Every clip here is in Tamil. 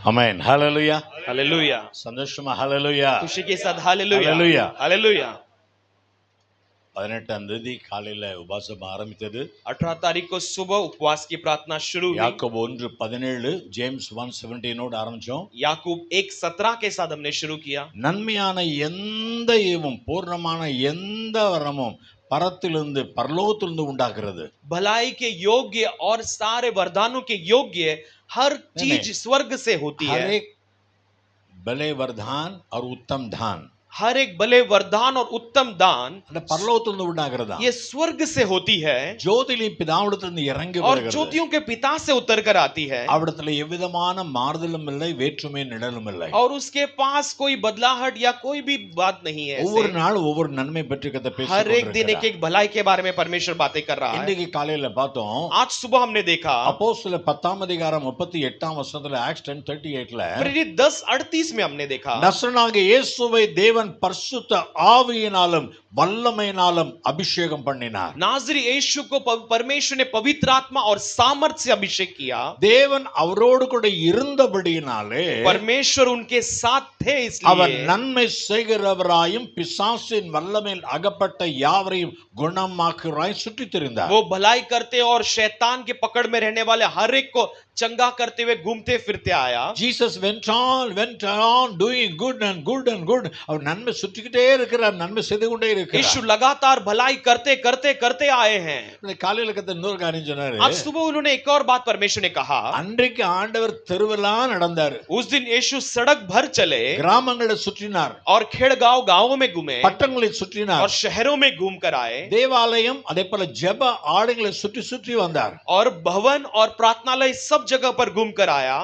Amen. Hallelujah. हालेलुया, சந்தோஷமா hallelujah. खुशी के साथ हालेलुया, हालेलुया। हालेलुया। 18ஆம் தேதி காலையில உபவாசம் ஆரம்பித்தது. 18 तारीख को सुबह उपवास की प्रार्थना शुरू हुई। யாக்கோபு 1:17 ஜேம்ஸ் 1:17 ஓட ஆரம்பிச்சோம். याकूब 1:17 के साथ हमने शुरू किया। நன்மையான எந்த ஈவும் பூர்ணமான எந்த வரமும் பரத்திலிருந்து பரலோகத்திலிருந்து உண்டாகிறது. भलाई के योग्य और सारे वरदानों के योग्य हर चीज स्वर्ग से होती है। हर एक भले वरदान और उत्तम दान, हर एक भले वरदान और उत्तम दान அந்த பரலோகத்திலிருந்து உண்டாகிறதா. ये स्वर्ग से होती है ஜோதியின் பிதாவிடத்திலிருந்து இறங்கி और வருகிறது. ज्योतियों के पिता से उतर कर आती है। அவரிடத்துல எவ்விதமான மாறுதலும் இல்லை, வேற்றுமை நிழலும் இல்லை. और उसके पास कोई बदलाहट या कोई भी बात नहीं है। ஒவ்வொரு நாள் ஒவ்வொரு நன்மை பற்றி கதை பேசிக் हर एक दिन கொண்டிருக்கிறார். एक भलाई के बारे में परमेश्वर बातें कर रहा है। இன்றைக்கு காலையில பார்த்தோம், आज सुबह हमने देखा அப்போஸ்தலர் 10ஆம் அதிகாரம் 38ஆம் வசனத்துல Acts 10:38ல प्रेरित 10:38 में हमने देखा நசரேயனாகிய இயேசுவை தேவன் பரிசுத்த ஆவியினாலும் வல்லமையினாலும் அபிஷேகம் பண்ணினார். नाजरी यीशु को परमेश्वर ने पवित्र आत्मा और सामर्थ्य से अभिषेक किया। தேவன் அவரோடு கூட இருந்தபடியினாலே परमेश्वर उनके साथ थे, அவர் इसलिए நன்மை செய்கிறவராயும் பிசாசின் வல்லமையில் அகப்பட்ட யாவரையும் குணமாக்குறாய் சுற்றித் திரிந்தார். वो भलाई करते और शैतान के पकड़ में रहने वाले हर एक को चंगा करते हुए घूमते फिरते आया। Jesus went on doing good and good and good. அவர் நன்மை சுற்றிக்கிட்டே இருக்கிறார், நன்மை செய்து கொண்டே இருக்கிறார். यीशु लगातार भलाई करते करते करते आए हैं। காலையில கத்த இன்னொரு காரியம் சொன்னாரு. आज सुबह उन्होंने एक और बात परमेश्वर ने कहा। அன்றைக்கு ஆண்டவர் தெருவெல்லாம் நடந்தார். उस दिन यीशु सड़क भर चले கிராமங்களை சுற்றினார், और खेड़ गांवों में घूमे பட்டணங்களை சுற்றினார், और शहरों में घूम कर आए தேவாலயம் அதே போல ஜெப ஆலயங்களை சுற்றி சுற்றி வந்தார். और भवन और प्रार्थनालय सब जगह पर घूम कर आया।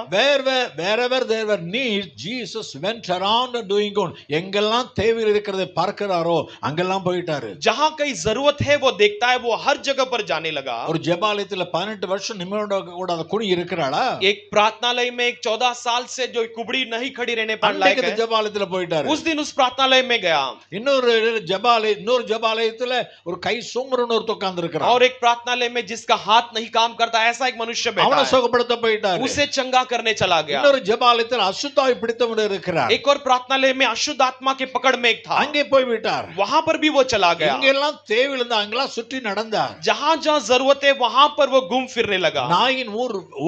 wherever there were needs, Jesus went around doing good. எங்கெல்லாம் தேவை இருக்கிறதை பார்க்கிறாரோ அங்கெல்லாம் போயிட்டாரு. जहां कहीं जरूरत है वो देखता है, वो हर जगह पर जाने लगा। ஒரு ஜெபாலயத்துல 18 வருஷம் நிமிட கூட குடி இருக்கிறாளா? एक प्रार्थनालय में एक 14 साल से जो कुबड़ी नहीं खड़ी रहने पर लायक है, ஜெபாலயத்துல போயிட்டாரு. उस दिन उस प्रार्थनालय में गया। இன்னொரு ஜெபாலயத்துல ஒரு கை சூம்புறன்னு ஒரு உட்கார்ந்து இருக்கிறான். और एक प्रार्थनालय में जिसका हाथ नहीं काम करता ऐसा एक मनुष्य बैठा அவனை है, சுகப்படுத்த போயிட்டாரு. उसे चंगा करने चला गया। இன்னொரு ஜெபாலயத்துல அசுத்தாவி பிடித்தவன் இருக்கிறார். एक और प्रार्थनालय में अशुद्ध आत्मा के पकड़ में एक था, அங்கே போய் விட்டார். वहां पर भी वो चला गया। எங்கெல்லாம் தேவை இருந்தா அங்கெல்லாம் சுற்றி நடந்தார். जहां जहां जरूरत है वहां पर वो घूम फिरने लगा। நாயின்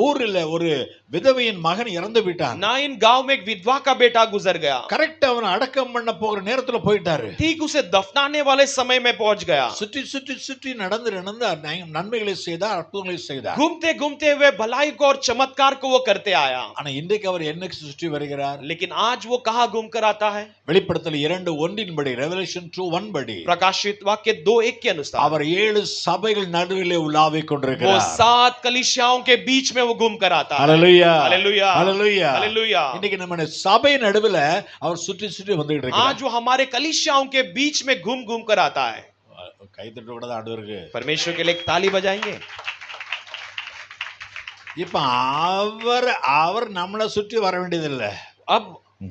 ஊர்ல ஒரு விதவையின் மகன் இறந்து விட்டான். नाइन गांव में एक विधवा का बेटा गुजर गया। கரெக்ட் அவனை அடக்கம் பண்ண போகிற நேரத்துல போயிட்டாரு. ठीक उसे दफनाने वाले समय में पहुंच गया। சுற்றி சுற்றி சுற்றி நடந்து நன்மைகளை செய்தார், அற்புதங்களை செய்தார். घूमते घूमते हुए भलाई को और चमत्कार को वो करते आया। ஆனா இன்றைக்கு அவர் என்ன சுற்றி வருகிறார்? लेकिन आज वो कहां घूम कर आता है? வெளிப்படுத்தல் 2:1 படி, ரெவலேஷன் 2:1 படி, प्रकाशित वाक्य 2:1 के अनुसार அவர் 7 சபைகள் நடுவிலே உலாவிக் वो கொண்டிருக்கிறார். 7 कलीसियाओं के बीच में वो घूम कर आता है। ஹalleluya, हालेलुया, ஹalleluya, हालेलुया। இன்னைக்கு நம்ம சபை நடுவுல அவர் சுற்றி சுற்றி வந்துட்டு இருக்கார். आज वो हमारे कलीसियाओं के बीच में घूम घूम कर आता है। கை தட்ட கூடாது ஆண்டவருக்கு. परमेश्वर के लिए एक ताली बजाएंगे। இப்ப அவர் நம்மளை சுற்றி வர வேண்டியதில்லை. अब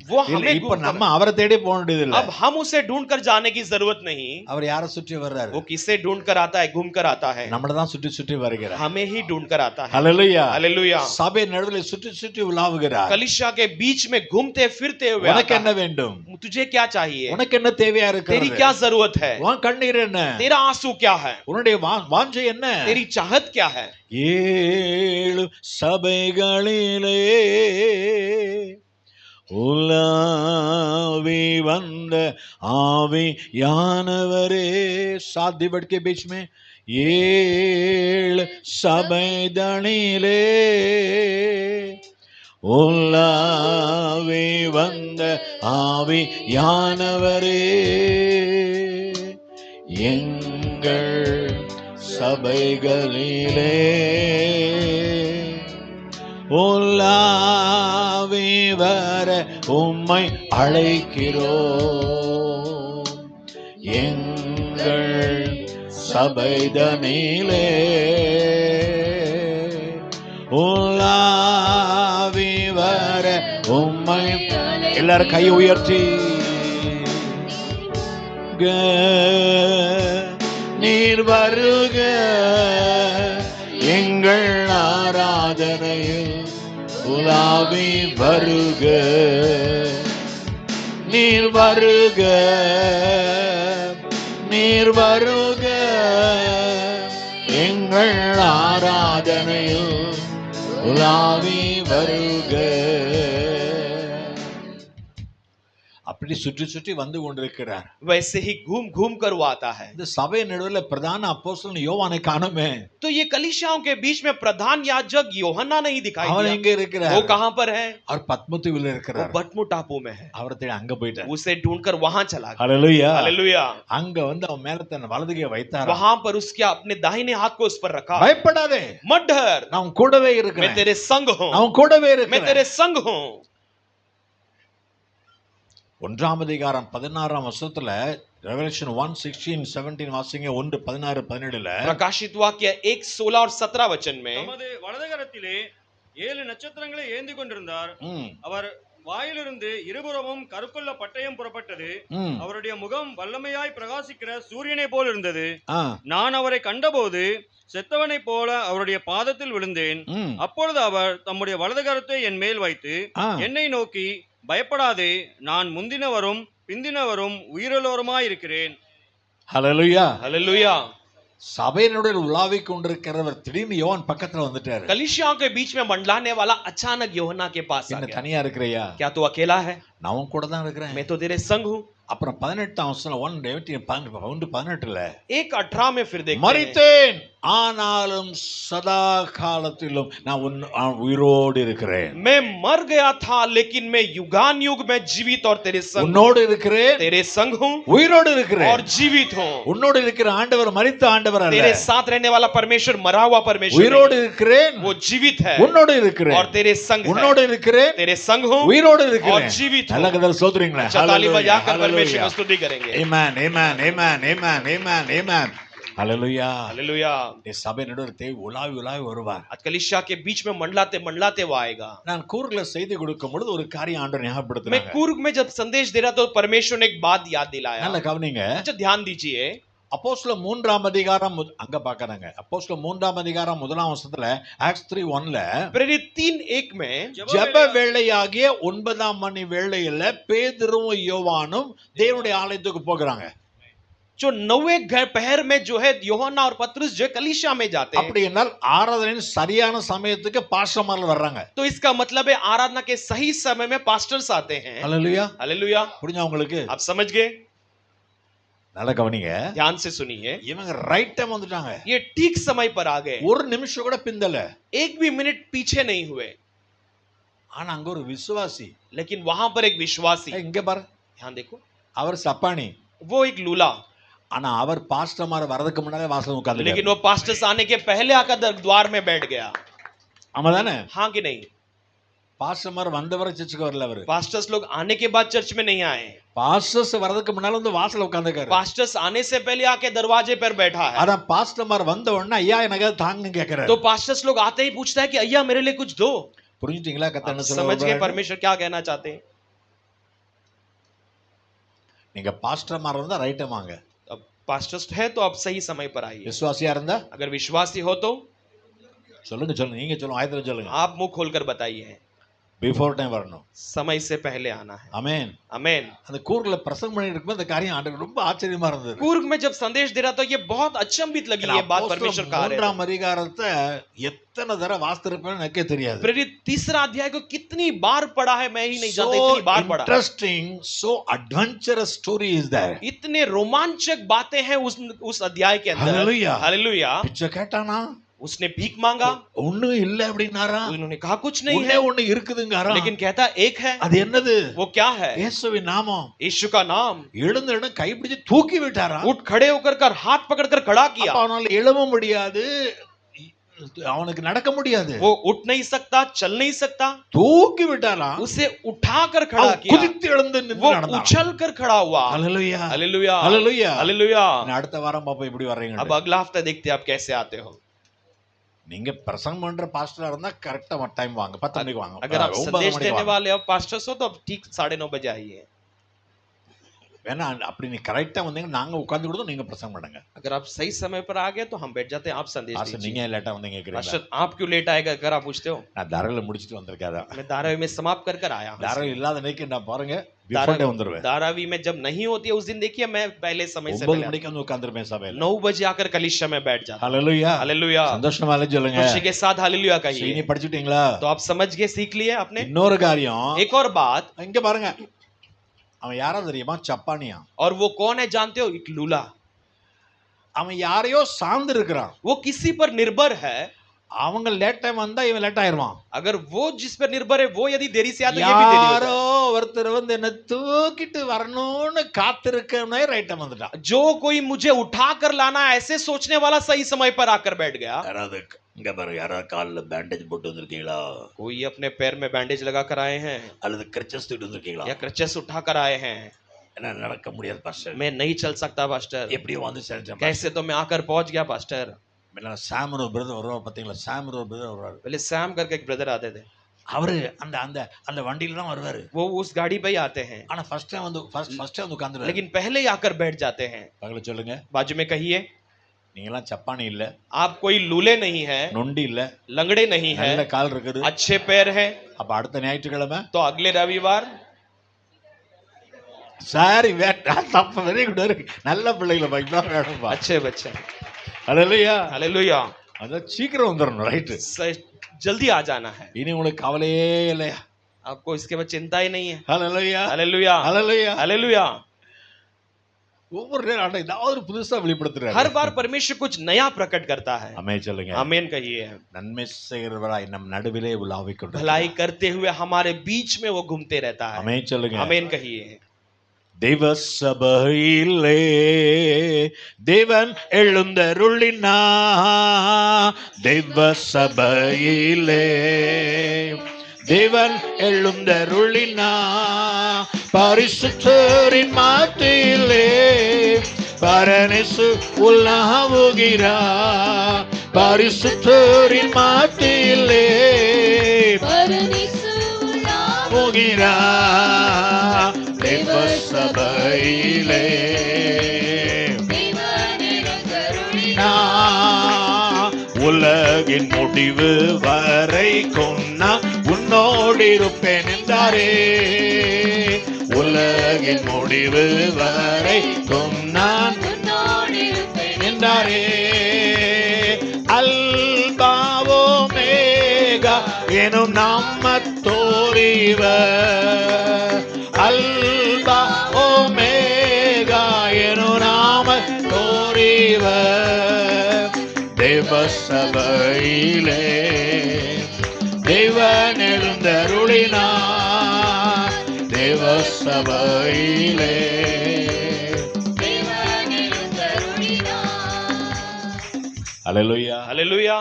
वो हमें இப்ப நம்ம அவரை தேடி போக வேண்டியதில்லை. अब हम उसे ढूंढ कर जाने की जरूरत नहीं। அவர் யாரை சுற்றி வர்றாரு? वो किसे ढूंढ कर आता है? घूम कर आता है, நம்மள தான் சுற்றி சுற்றி வருகிறார். हमें ही ढूंढ कर आता है। ஹalleluya, हालेलुया। சபை நடுவுல சுற்றி சுற்றி உலாவுகிறார். कलीसिया के बीच में घूमते फिरते हुए உனக்கு आता என்ன है। வேண்டும்? तुझे क्या चाहिए? உனக்கு என்ன தேவையா तेरी இருக்கிறது? क्या जरूरत है? உன் கண்ணீர் என்ன? तेरा आंसू क्या है? உன்னுடைய வாஞ்சை என்ன? तेरी चाहत क्या है? 7 சபைகளிலே उलावी वंद आवियानवरे, 7 दिवट के बीच में 7 சபைகளிலே உலாவி வந்த ஆவியானவரே, எங்கள் சபைகளிலே உலாவி வர உம்மை அழைக்கிறோம். எங்கள் சபைதனிலே உலாவி வர உம்மை, எல்லாரும் கை உயர்த்தி நீர் வருக எங்கள் ஆராதனையில் உலாவி வருக, நீர் வருக, நீர் வருக, எங்கள் ஆராதனையில் உலாவி வருக. அப்படி சுற்றி சுற்றி வந்து கொண்டிருக்கிறார். वैसे ही घूम घूम कर वो आता है. இந்த சபை நடுவுல பிரதான அப்போஸ்தலன் யோவானை காணுமே. तो ये कलीसियाओं के बीच में प्रधान याजक यूहन्ना नहीं दिखाई அவன் दिया. எங்க இருக்கிறார்? वो कहां पर है? அவர் பத்மதீவுல वो இருக்கிறார். बटमू टापू में है. அவரை தேடி அங்க போயிட்டார். उसे ढूंढकर वहां चला गया. ஹalleluya. हालेलुया. அங்க வந்து அவன் மேல தன் வலதுகையை வைத்தார். वहां पर उसके अपने दाहिने हाथ को उस पर रखा. பயப்படாதே, मत डर, நான் கூடவே मैं இருக்கிறேன், तेरे संग हूं, நான் கூடவே मैं இருக்கிறேன். तेरे संग हूं. 1ஆம் அதிகாரம் 16ஆம் வசனத்துல ரெவலேஷன் 1:16 17 வாசிங்க. 1 16 17ல प्रकाशित वाक्य 1 16 और 17 वचन में தமது வலதுகரத்திலே 7 நட்சத்திரங்களை ஏந்தி கொண்டிருந்தார். அவர் வாயிலிருந்து இருபுறமும் கருக்குள்ள பட்டயம் புறப்பட்டது. அவருடைய முகம் வல்லமையாய் பிரகாசிக்கிற சூரியனை போல் இருந்தது. நான் அவரை கண்டபோது செத்தவனை போல அவருடைய பாதத்தில் விழுந்தேன். அப்பொழுது அவர் தம்முடைய வலதுகரத்தை என் மேல் வைத்து என்னை நோக்கி, பயப்படாதே, நான் முந்தினவரும் பிந்தினவரும் உயிருள்ளவருமாய் இருக்கிறேன். ஹalleluya. हालेलुया. சபையினுடைய உலாவிக் கொண்டிருக்கிறவர் திடீர்னு யோவான் பக்கத்துல வந்துட்டாரு. कलीसियाओं के बीच में मंडलाने वाला अचानक यूहन्ना के पास आ என்ன गया. தனியா இருக்கிறையா? क्या तू अकेला है? நான் உன் கூட தான் இருக்கிறேன். मैं तो तेरे संग हूं. அப்புறம் 18ஆம் வசனம் 1:18ல 1:18 में फिर देखते हैं, மரித்தேன் ஆனாலும் சதா காலத்திலும் நான் உயிரோடு இருக்கிறேன். मैं मर गया था लेकिन मैं युगान युग में जीवित और तेरे संग, உன்னோடு இருக்கிறேன், तेरे संग हूं உயிரோடு இருக்கிறேன். और जीवित हूं. உன்னோடு இருக்கிற ஆண்டவர் மரித்த ஆண்டவர் அல்ல. तेरे साथ रहने वाला परमेश्वर मरा हुआ परमेश्वर உயிரோடு नहीं, இருக்கிறேன், वो जीवित है உன்னோடு இருக்கிறேன், और तेरे संग है. உன்னோடு இருக்கிறேன், तेरे संग हूं உயிரோடு और இருக்கிறேன். जीवित हूं. நல்ல கதர் சோதரிங்களா? ताली बजाकर परमेश्वर की स्तुति करेंगे. Amen, amen, amen, amen, amen, amen. Hallelujah. Hallelujah. இந்த சபை நடுவரத்தை உலாவி உலாவி வருவார். आज कलीसिया के बीच में मंडलाते मंडलाते वो आएगा. நான் கூர்ல செய்தி கொடுக்கும் பொழுது ஒரு காரியம் ஆண்டவர் मैं ஞாபகப்படுத்தினாங்க. कूर्ग में जब संदेश दे रहा तो परमेश्वर ने एक बात याद दिलाया. நல்ல கவனிங்க. अच्छा ध्यान दीजिए. அப்போஸ்தலர் 3ஆம் அதிகாரம் அங்க பார்க்கறாங்க. அப்போஸ்தலர் 3ஆம் அதிகாரம் 1ஆம் வசனத்துல ஆக்ட்ஸ் 3:1ல प्रेरित 3:1 में ஜெப வேளையாகிய 9ஆம் மணி வேளையில பேதுருவும் யோவானும் தேவனுடைய ஆலயத்துக்கு போகிறாங்க. जो 9वें पहर में जो है यूहन्ना और पतरस जो कलीसिया में जाते हैं. அப்படி என்றால் ஆராதனையின் சரியான சமயத்துக்கு பாஸ்டர்மார்கள் வர்றாங்க. तो इसका मतलब है आराधना के सही समय में पास्टर्स आते हैं. ஹalleluya. हालेलुया. புரிஞ்சா உங்களுக்கு? आप समझ गए? நல்ல கவனிங்க. ध्यान से सुनिए. இவங்க ரைட் டைம் வந்துட்டாங்க. ये ठीक समय पर आ गए. ஒரு நிமிஷம் கூட பிந்தல. एक भी मिनट पीछे नहीं हुए. ஆனா அங்க ஒரு விசுவாசி. लेकिन वहां पर एक विश्वासी. இங்க பாரு. ध्यान देखो. அவர் சப்பானி. वो एक लूला. ஆனா அவர் பாஸ்டர்மார் வரதுக்கு முன்னாலே வாசல்ல உட்கார்ந்து. लेकिन वो पास्टर्स आने के पहले आकर द्वार में बैठ गया. ஆமாதானே? हाँ कि नहीं? பாஸ்டர்மார் வந்தவரை சர்ச்சுக்கு வரல அவரு. पास्टर्स लोग आने के बाद चर्च में नहीं आए. பாஸ்டர்ஸ் வரதுக்கு முன்னால வந்து வாசல்ல உட்கார்ந்துக்காரு. पास्टर्स आने से पहले आके दरवाजे पर बैठा है. ஆனா பாஸ்டர்மார் வந்த உடனே ஐயா எனக்கு தாங்கன்னு கேக்குறாரு. तो पास्टर्स लोग आते ही पूछता है कि अय्या मेरे लिए कुछ दो. புரிஞ்சுட்டீங்களா கர்த்தர் என்ன समझ गए சொல்றாரு? परमेश्वर क्या कहना चाहते हैं? நீங்க பாஸ்டர்மார் இருந்தா ரைட் டைம் வாங்க. अब पास्टर्स है तो आप सही समय पर आइए. விசுவாசியா இருந்தா अगर विश्वासी हो तो சொல்லுங்க சொல்லுங்க நீங்க சொல்லுங்க ஆயத்துல சொல்லுங்க. आप मुंह खोलकर बताइए. பிஃபோர் டைம் வரணும். समय से पहले आना है. ஆமென். आमेन. அந்த கூர்ல பிரசங்கம் பண்ணிட்டு இருக்கும்போது அந்த காரியம் ஆண்டவர் ரொம்ப ஆச்சரியமா இருந்தது. कूर्ग में जब संदेश दे रहा तो ये बहुत अचंभित लगी ये बात परमेश्वर कह रहे हैं. 3ஆம் அதிகாரத்தை எத்தனை தடவை வாசித்திருப்பேன்னு எனக்கே தெரியாது. प्रेरित 3 अध्याय को कितनी बार पढ़ा है मैं ही नहीं जानता. इतनी बार पढ़ा. Interesting, so adventurous story is there. इतने रोमांचक बातें हैं उस अध्याय के अंदर. हालेलुया. हालेलुया. பிச்சை கேட்டானா? उसने भीख मांगा. ஒண்ணு இல்ல அப்படினாரா? उन्होंने कहा कुछ नहीं है. ஒண்ணு இருக்குதுங்கறா. लेकिन कहता एक है. அது என்னது? वो क्या है? இயேசுவின் நாமம். यीशु का नाम. எழுந்திருந்து கை பிடிச்சு தூக்கி விட்டாரா? उठ खड़े होकर हाथ पकड़कर खड़ा किया. அவனால எழவும் முடியாது, அவனுக்கு நடக்க முடியாது. वो उठ नहीं सकता, चल नहीं सकता. தூக்கி விட்டாரா? उसे उठाकर खड़ा किया. குதித்து எழுந்து நின்று वो நடந்தான். उछलकर खड़ा हुआ. ஹalleluya. हालेलुया. ஹalleluya. हालेलुया. அடுத்த வாரம் பாப்போம் இப்படி வர்றீங்க. अब अगला हफ्ता देखते हैं आप कैसे आते हो. நீங்க பிரசங்கம் பண்ற பாஸ்டரா இருந்தா கரெக்ட்டா டைம் வாங்க. 10 மணிக்கு வாங்க. अगर आप संदेश देने वाले हो पास्टर्स हो तो अब ठीक 9:30 बजे आइए. வேணா அப்படி நீ கரெக்டா வந்தீங்க நாங்க உட்கார்ந்து கொடுத்தோம் நீங்க பிரசங்கம் பண்ணுங்க. अगर आप सही समय पर आ गए तो हम बैठ जाते हैं, आप संदेश பாஸ்டர் दीजिए। நீங்க ஏன் லேட்டா வந்தீங்க கேக்குறீங்க. पास्टर आप क्यों लेट आएगा अगर आप पूछते हो? நான் தரல முடிச்சிட்டு வந்திருக்காதா. मैं धारावी में समाप्त कर कर आया हूं। தரல இல்லாத நேக்கு நான் பாருங்க பிஃபோர் டே வந்துருவேன். धारावी में जब नहीं होती है उस दिन देखिए मैं पहले समय से 9 पहले மணிக்கு வந்து உட்கார்ந்திருப்பேன் சபையில. 9 बजे आकर कलीसिया में बैठ जाता हूं। ஹalleluya. हालेलुया। சந்தோஷமா இல்ல சொல்லுங்க. खुशी के साथ हालेलुया कहिए। சீனி படிச்சிட்டீங்களா? तो आप समझ गए, सीख लिए आपने? இன்னொரு காரியம் एक और बात, இங்க பாருங்க. அவன் யாரா தெரியுமா? சப்பானியா. और वो कौन है जानते हो? एक लूला। அவன் யாரையோ சார்ந்து இருக்கிறான். वो किसी पर निर्भर है। அவங்க லேட் டைம் வந்தா இவன் லேட் ஆயிருவான். अगर वो जिस पर निर्भर है वो यदि देरी से आता ये भी देरी हो யாரோ ஒருத்தர் வந்து என்ன தூக்கிட்டு வரணும்னு காத்திருக்கனே ரைட் டைம் வந்துட்டான். जाए। जो कोई मुझे उठा कर लाना ऐसे सोचने वाला सही समय पर आकर बैठ गया। யாராவது இங்க பாரு யாராவது கால்ல பேண்டேஜ் போட்டு வந்திருக்கீங்களா? कोई अपने पैर में बैंडेज लगा कर आए हैं அல்லது கிரச்சஸ் தூக்கிட்டு வந்திருக்கீங்களா? या क्रचेस उठा कर आए हैं? என்ன நடக்க முடியாது பாஸ்டர். मैं नहीं चल सकता पास्टर। எப்படியோ வந்து சேர்ந்தேன். कैसे तो मैं आकर पहुंच गया पास्टर। மேல சாமர் ஒரு பிரதர் வருவார் பாத்தீங்களா? சாமர் ஒரு பிரதர் வருவார். पहले सैम करके एक ब्रदर आते थे। அவரு அந்த அந்த அந்த வண்டியில தான் வருவாரு. वो उस गाड़ी पे ही आते हैं ஆனா ஃபர்ஸ்ட் டைம் வந்து ஃபர்ஸ்ட் டைம் வந்து உட்கார்ந்துறாரு. लेकिन पहले ही आकर बैठ जाते हैं। பக்கத்துல சொல்லுங்க. बाजू में कहिए, நீங்க எல்லாம் சப்பானி இல்ல, आप कोई लूले नहीं है, நொண்டி இல்ல, लंगड़े नहीं है, நல்ல கால் இருக்குது. अच्छे पैर हैं। அப்ப அடுத்த ஞாயிற்றுக்கிழமை तो अगले रविवार சாரி வேட்டா தப்பு வெரி குட் நல்ல பிள்ளைகளை பைப்பா வேணும்பா. अच्छे बच्चे। ஹalleluya. हालेलुया। அத சீக்கிரம் வந்துறணும் ரைட். जल्दी आ जाना है, இனி உங்களுக்கு கவலையே இல்லையா? आपको इसके बाद चिंता ही नहीं है। ஹalleluya. हालेलुया। ஹalleluya. हालेलुया। ஒவ்வொரு நேரம் ஆண்டவர் ஏதாவது புதுசா வெளிப்படுத்துறாரு. हर बार परमेश्वर कुछ नया प्रकट करता है। ஆமென் சொல்லுங்க. आमीन कहिए। நன்மை செய்கிறவராய் நம் நடுவிலே உலாவிக் கொண்டிருக்கிறார். भलाई करते हुए हमारे बीच में वो घूमते रहता है। ஆமென் சொல்லுங்க. आमीन कहिए। தேவ சபையிலே தேவன் எழுந்தருளினா, தேவ சபையிலே தேவன் எழுந்தருளினா, பரிசுத்தரின் மத்தியிலே பரனேசு உலாவுகிறார். பரிசுத்தரின் மத்தியிலே உலாவுகிறார். தேவ சபையிலே உலகின் முடிவு வரைக்கும் நான் உன்னோடு இருப்பேன் என்றாரே. உலகின் முடிவு வரைக்கும் நான் என்றாரே. அல்பாவோ மேகா எனும் நாமத்தோரிவர். அல்பா ஓமேகா எனும் நாமத்தோரிவர். தேவ சபையிலே தேவன் எழுந்தருளினார். தேவ சபையிலே ஹalleluya. हालेलुया।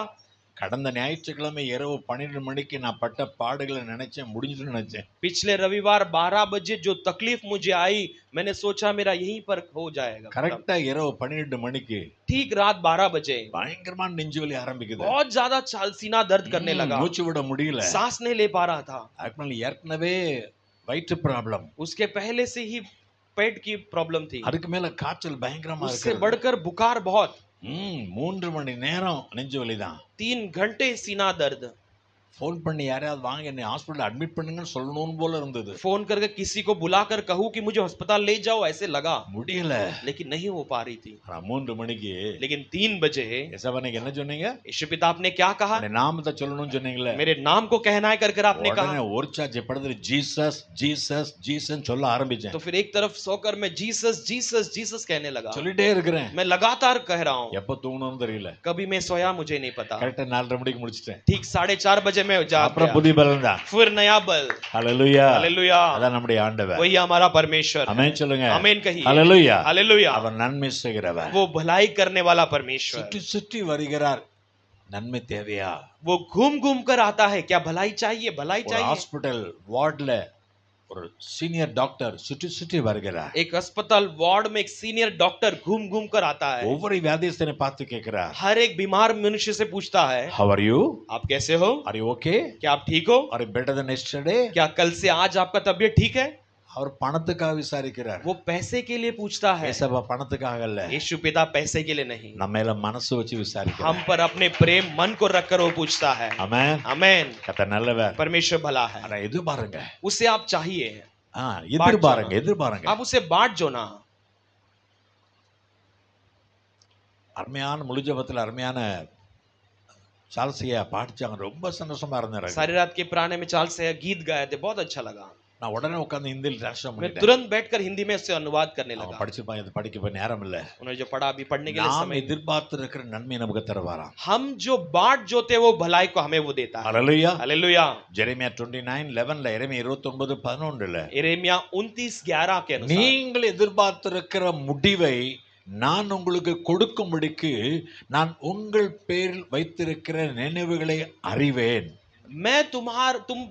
கடந்த ஞாயிற்றுக்கிழமை இரவு 12 மணிக்கு நான் பட்ட பாடுகளை நினைச்சேன் முடிஞ்சுன்னு நினைச்சேன். पिछले रविवार 12 बजे जो तकलीफ मुझे आई मैंने सोचा मेरा यहीं पर हो जाएगा। கரெக்டா இரவு 12 மணிக்கு ठीक रात 12 बजे பயங்கரமான நெஞ்சு வலி ஆரம்பிக்குது. बहुत ज्यादा सीना दर्द करने लगा, மூச்சு விட முடியல. सांस नहीं ले पा रहा था। அதுக்கு மேல ஏற்கனவே வயிற்று ப்ராப்ளம், उसके पहले से ही पेट की प्रॉब्लम थी, அதுக்கு மேல காய்ச்சல் பயங்கரமா उससे இருக்கு. बढ़कर बुखार बहुत। 3 மணி நேரம் நெஞ்சு வலி தான். 3 घंटे सीना दर्द। ஃபோன் பண்ணி யாரையாவது வாங்க என்னை ஹாஸ்பிடல் அட்மிட் பண்ணுங்கன்னு சொல்லணும்னு போல இருந்தது. फोन करके किसी को बुलाकर कहूं कि मुझे अस्पताल ले जाओ ऐसे लगा, முடியல. लेकिन नहीं हो पा रही थी। 3 மணிக்கு लेकिन 3 बजे ஏசப்பா நீங்க என்ன சொன்னீங்க? यीशु पिता आपने क्या कहा? உன்னை நாமத்தை சொல்லணும்னு சொன்னீங்களே. मेरे नाम को कहना है कर आपने कहा। உடனே ஒரு சார்ஜ் படுத்து ஜீசஸ் ஜீசஸ் ஜீசஸ் சொல்ல ஆரம்பிச்சேன். तो फिर एक तरफ सोकर मैं जीसस जीसस जीसस कहने लगा, சொல்லிட்டே இருக்கிறேன். मैं लगातार कह रहा हूं। எப்ப தூங்கணும்னு தெரியல. कभी मैं सोया मुझे नहीं पता। கரெக்ட்டா 4:30 மணிக்கு முடிச்சிட்டேன். ठीक 4:30 बजे मैं जाग அப்புறம் गया। புதிய பலன் தான். फिर नया बल। ஹalleluya. हालेलुया। அதான் நம்முடைய ஆண்டவர். वही हमारा परमेश्वर। ஆமென் சொல்லுங்க. आमीन कहिए। ஹalleluya. हालेलुया। அவர் நன்மை செய்கிறவர். वो भलाई करने वाला परमेश्वर। சுற்றி சுற்றி வருகிறார். நன்மை தேவையா? वो घूम घूम कर आता है। क्या भलाई चाहिए? भलाई ஒரு चाहिए। ஹாஸ்பிடல் வார்டுல ஒரு சீனியர் டாக்டர் சுற்றி சுற்றி வருகிறார். एक अस्पताल वार्ड में एक सीनियर डॉक्टर घूम घूम कर आता है। ஒவ்வொரு வியாதியஸ்தனை பார்த்து கேட்கிறார். हर एक बीमार मनुष्य से पूछता है, How are you? आप कैसे हो? Are you okay? क्या आप ठीक हो? Are you better than yesterday? क्या कल से आज आपका तबीयत ठीक है? அவர் பணத்துக்காக விசாரிக்கிறார். वो पैसे के लिए पूछता है। ஏசப்பா பணத்துக்காக இல்ல, यीशु पिता पैसे के लिए नहीं, நம்ம மேல மனசு வச்சு விசாரிக்கிறார். हम पर अपने प्रेम मन को रखकर वो पूछता है। ஆமென். आमेन। கர்த்தர் நல்லவர். परमेश्वर भला है। ஆனா எதிர்பாருங்க, उसे आप चाहिए, எதிர்பாருங்க, எதிர்பாருங்க. आप उसे बाट जो ना। அருமையான முழு ஜெபத்துல அருமையான சால்சியா பாடிச்சாங்க, ரொம்ப சந்தோஷமா இருந்தாரு. सारी रात के प्राणे में चाल से गीत गाए थे, बहुत अच्छा लगा। நான் உடனே உட்கார்ந்து ஹிந்தியில் டிரான்ஸ்லேட் मैं பண்ணிட்டேன். तुरंत बैठकर हिंदी में उससे अनुवाद करने लगा। படிச்சுப்பான், இது படிக்க இப்ப நேரம் இல்ல. उन्होंने जो पढ़ा अभी पढ़ने के लिए நாம் समय। எதிர்பார்த்து இருக்கிற நன்மை நமக்கு தருவாராம். हम जो बाट जोते वो भलाई को हमें वो देता है। ஹalleluya. हालेलुया। ஜெரேமியா 29:11 எரேமியா 29:11 यिर्मयाह 29:11 के अनुसार நீங்கள் எதிர்பார்த்திருக்கிற முடிவை நான் உங்களுக்கு கொடுக்கும்படிக்கு நான் உங்கள் பேரில் வைத்திருக்கிற நினைவுகளை அறிவேன். मैं तुम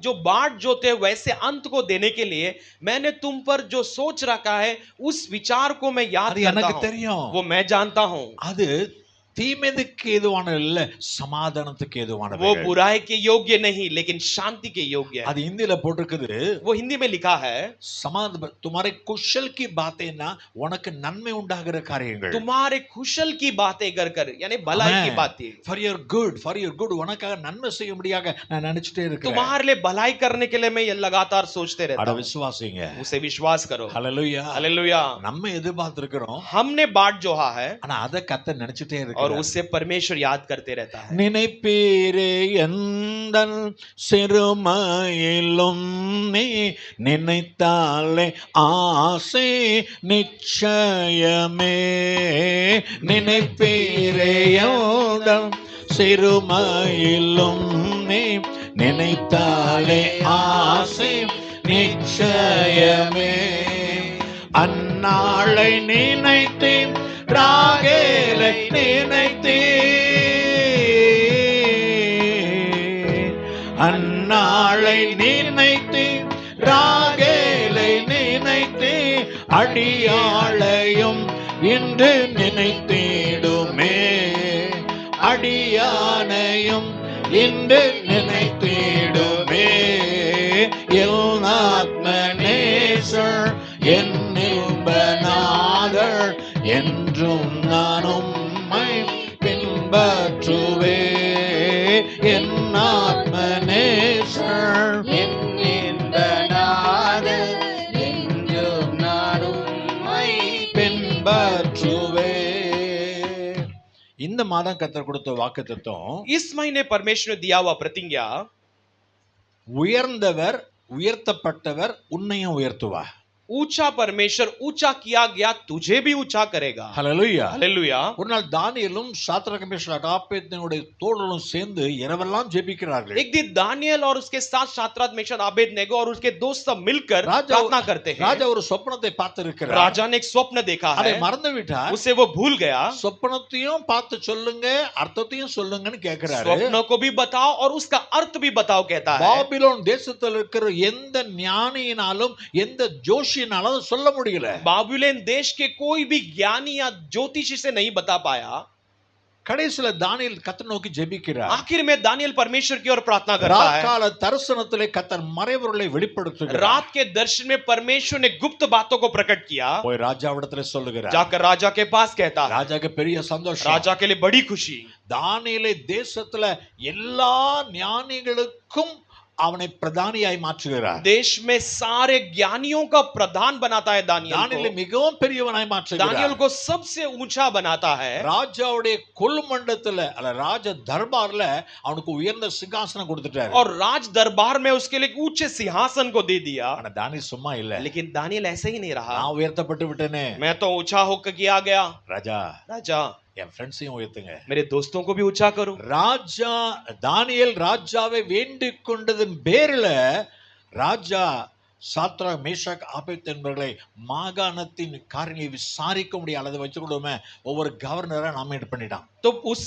जो बाट जोते वैसे अंत को देने के लिए मैंने तुम पर जो सोच रखा है उस विचार को मैं याद அது करता எனக்கு हूं। தெரியும். वो मैं जानता हूं। அது தீமைக்கு ஏதுவானது இல்ல, சமாதானத்துக்கு ஏதுவானது. वो बुराई के योग्य नहीं लेकिन शांति के योग्य है। அது ஹிந்தியில போட்டிருக்குது. वो हिंदी में लिखा है, சமாதான तुम्हारे कुशल की बातें ना உனக்கு நன்மை உண்டாகிற காரியங்கள். तुम्हारे कुशल की बातें कर कर यानी भलाई की बातें। for your good உனக்காக நன்மை செய்யும்படியாக நான் நினைச்சிட்டே இருக்கிறேன். तुम्हारे लिए भलाई करने के लिए मैं ये लगातार सोचते रहता அட हूं। விசுவாசிங்க. उसे विश्वास करो। ஹalleluya. हालेलुया। நம்ம எதிர்பார்த்திருக்கிறோம், हमने बाट जोहा है ஆனா அத கர்த்தர் நினைச்சிட்டே और இருக்கிறார். उससे परमेश्वर याद करते रहता है। நினைப்பீரே எந்தன் சிறுமையிலும் நீ நினைத்தாலே ஆசை நிச்சயமே. நினைப்பீரே எந்தன் சிறுமையிலும் நீ நினைத்தாலே ஆசை நிச்சயமே. அந்நாளை நினைத்தேன், ராகேலை நினைத்தேன், அந்நாளை நினைத்தேன், ராகேலை நினைத்தேன், அடியாளையும் இன்று நினைத்திடுமே, அடியானையும் இன்று நினைத்திடுமே. என் ஆத்மநேசர் என் நில்பநாதர் என்றும் நான் உம்மை பின்பற்றுவே. என் ஆத்மநேசர் என் நில்பநாதர் என்றும் நான் உம்மை பின்பற்றுவே. இந்த மாதம் கர்த்தர் கொடுத்த வாக்குத்தத்தம், इस महीने परमेश्वर ने दिया हुआ प्रतिज्ञा, உயர்ந்தவர் உயர்த்தப்பட்டவர் உன்னையும் உயர்த்துவார். ऊंचा परमेश्वर ऊंचा किया गया तुझे भी ऊंचा करेगा। ஹalleluya. हालेलुया। ஒரு நாள் தானியேலும் சாத்ராக் மேஷாக் ஆபேத்நேகோவுடைய தோழர்களும் சேர்ந்து இரவெல்லாம் ஜெபிக்கிறார்கள். एक दिन दानियल और उसके साथ शाद्राक मेशक आबेदनेगो और उसके दोस्त सब मिलकर प्रार्थना करते हैं। ராஜா ஒரு சொப்பனத்தை பார்த்திருக்கிறார். राजा ने एक स्वप्न देखा அதை है, மறந்து விட்டார். उसे वो भूल गया। சொப்பனத்தையும் பார்த்து சொல்லுங்க, அர்த்தத்தையும் சொல்லுங்கன்னு கேக்குறாரு. स्वप्न को भी बताओ और उसका अर्थ भी बताओ कहता है। பாபிலோன் தேசத்தில் இருக்கிற எந்த ஞானியினாலும் எந்த ஜோஷியினாலும் சொல்ல முடியல. बाबुलेन देश के कोई भी ज्ञानी या ज्योतिषी से नहीं बता पाया। கடைசில தானியேல் கர்த்தரை நோக்கி ஜெபிக்கிறார். आखिर में दानियल परमेश्वर की ओर प्रार्थना करता है। ராக்கால தரிசனத்திலே கர்த்தர் மறைபொருளை வெளிப்படுத்துகிறார். रात के दर्शन में परमेश्वर ने गुप्त बातों को प्रकट किया। போய் ராஜாவிடத்திலே சொல்லுகிறார். जाकर राजा के पास कहता है। ராஜாக்கு பெரிய சந்தோஷம். राजा के लिए बड़ी खुशी। தானியேலை தேசத்துல எல்லா ஞானிகளுக்கும் அவனை பிரதானியாய் மாற்றுகிறார். देश में सारे ज्ञानियों का प्रधान बनाता है दानियल தானியேலை को। மிகவும் பெரியவனாய் दानियल மாற்றுகிறார். को सबसे ऊंचा बनाता है। ராஜாவுடைய கொல்மண்டத்துல அல்ல ராஜ தர்பார்ல அவனுக்கு உயர்ந்த சிங்காசனம் கொடுத்துட்டாரு. और राज दरबार में उसके लिए एक ऊंचे सिंहासन को दे दिया। ஆனா தானியேல் சும்மா இல்ல. लेकिन दानियल ऐसे ही नहीं रहा। நான் உயர்த்தப்பட்டு விட்டேனே. मैं तो ऊंचा होकर किया गया। ராஜா राजा என் ஃப்ரெண்ட்ஸையும் உயர்த்துங்க. मेरे दोस्तों को भी ऊंचा करो। ராஜா தானியேல் ராஜாவை வேண்டிக் கொண்டதன் பேரில ராஜா சாத்ராக் மேஷாக் ஆபேத்நேகோவை மாகாணத்தின் காரியங்களை விசாரிக்க முடிய அளவு வச்சுக்கூடமே ஒவ்வொரு கவர்னரா நாமினேட் பண்ணிட்டான். तो उस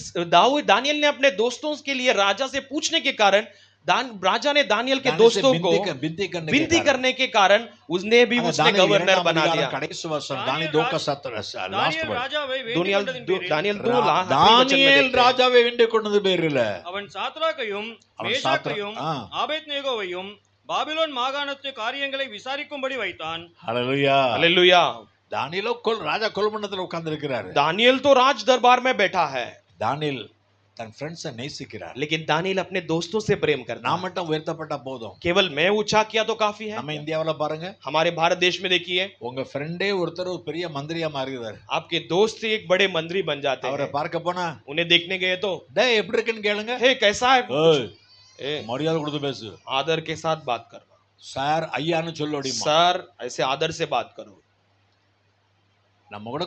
दानियल ने अपने दोस्तों के लिए राजा से पूछने के कारण राजा ने दानियल के दोस्तों को विनती करने के कारण उसने भी उसने गवर्नर बना दिया। கடைசி வருஷம் தானியேல் 2:7 லாஸ்ட் தானியேல் ராஜாவை दानियल வேண்டிக் 2 தானியேல் ராஜாவை வேண்டிக் கொண்டது பேரில அவன் சாத்ராக்கையும் அவன் மேஷாக்கையும் சாத்ராக், ஆபேத்நேகோவையும் பாபிலோன் மாகாணத்து காரியங்களை விசாரிக்கும்படி வைத்தான். ஹalleluya हालेलुया। தானியேலோ ராஜா கொல்மண்டலத்துல உட்கார்ந்து இருக்கிறாரு. दानियल तो राज दरबार में बैठा है, தானியேல் தன் ஃப்ரெண்ட்ஸை நேசிக்கிறார். लेकिन दानियल अपने दोस्तों से प्रेम करता நான் है। மட்டும் உயர்த்தப்பட்டா போதும். केवल मैं ऊंचा किया तो काफी है। நம்ம இந்தியாவுல பாருங்க, हमारे भारत देश में देखिए, உங்க ஃப்ரெண்டே ஒருத்தர் ஒரு பெரிய மந்திரியா மாறிடுறாரு. आपके दोस्त एक बड़े मंत्री बन जाते அவரை हैं। பார்க்க போனா, उन्हें देखने गए तो, டேய் எப்படி இருக்குன்னு கேளுங்க. हे कैसा है, ஏய், ए, மரியாதை கொடுத்து பேசு. आदर के साथ बात करना, சார் ஐயான்னு சொல்லோடிமா. सर ऐसे आदर से बात करो। நம்ம கூட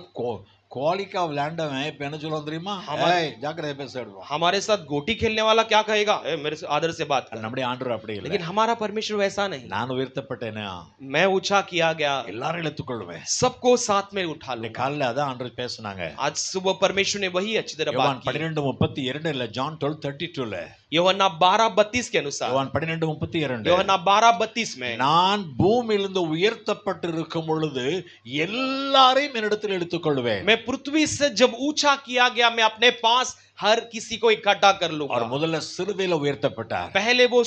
கோலிக்கா விளையாண்டவன் இப்ப என்ன சொல்லுவான் தெரியுமா? ஏய் ஜாக்கிரதை பேசிடுவான். हमारे साथ गोटी खेलने वाला क्या कहेगा, ए, मेरे से आदर से बात कर। நம்முடைய ஆண்டவர் அப்படி இல்லை. लेकिन हमारा परमेश्वर वैसा नहीं। நான் உயர்த்தப்பட்டேனா मैं ऊंचा किया गया, எல்லாரும் எடுத்துக்கொள்வேன். सबको साथ में उठा लो। காலையில அதான் ஆண்டவர் பேசுனாங்க. आज सुबह परमेश्वर ने वही अच्छी तरह யோவான் बात की। 12:32 இல்ல ஜான் 12:32 யோहन्ना 12:32 के अनुसार, யோவான் 12:32 யோहन्ना 12:32 में, நான் பூமியிலிருந்து உயர்த்தப்பட்டிருக்கும் பொழுது எல்லாரையும் என்னிடத்தில் எடுத்துக்கொள்வேன். मैं पृथ्वी से जब ऊंचा किया गया, मैं अपने पास हर किसी को इकट्ठा कर लूंगा। और முதல்ல சிலுவையில உயர்த்தப்பட்டார். पहले वो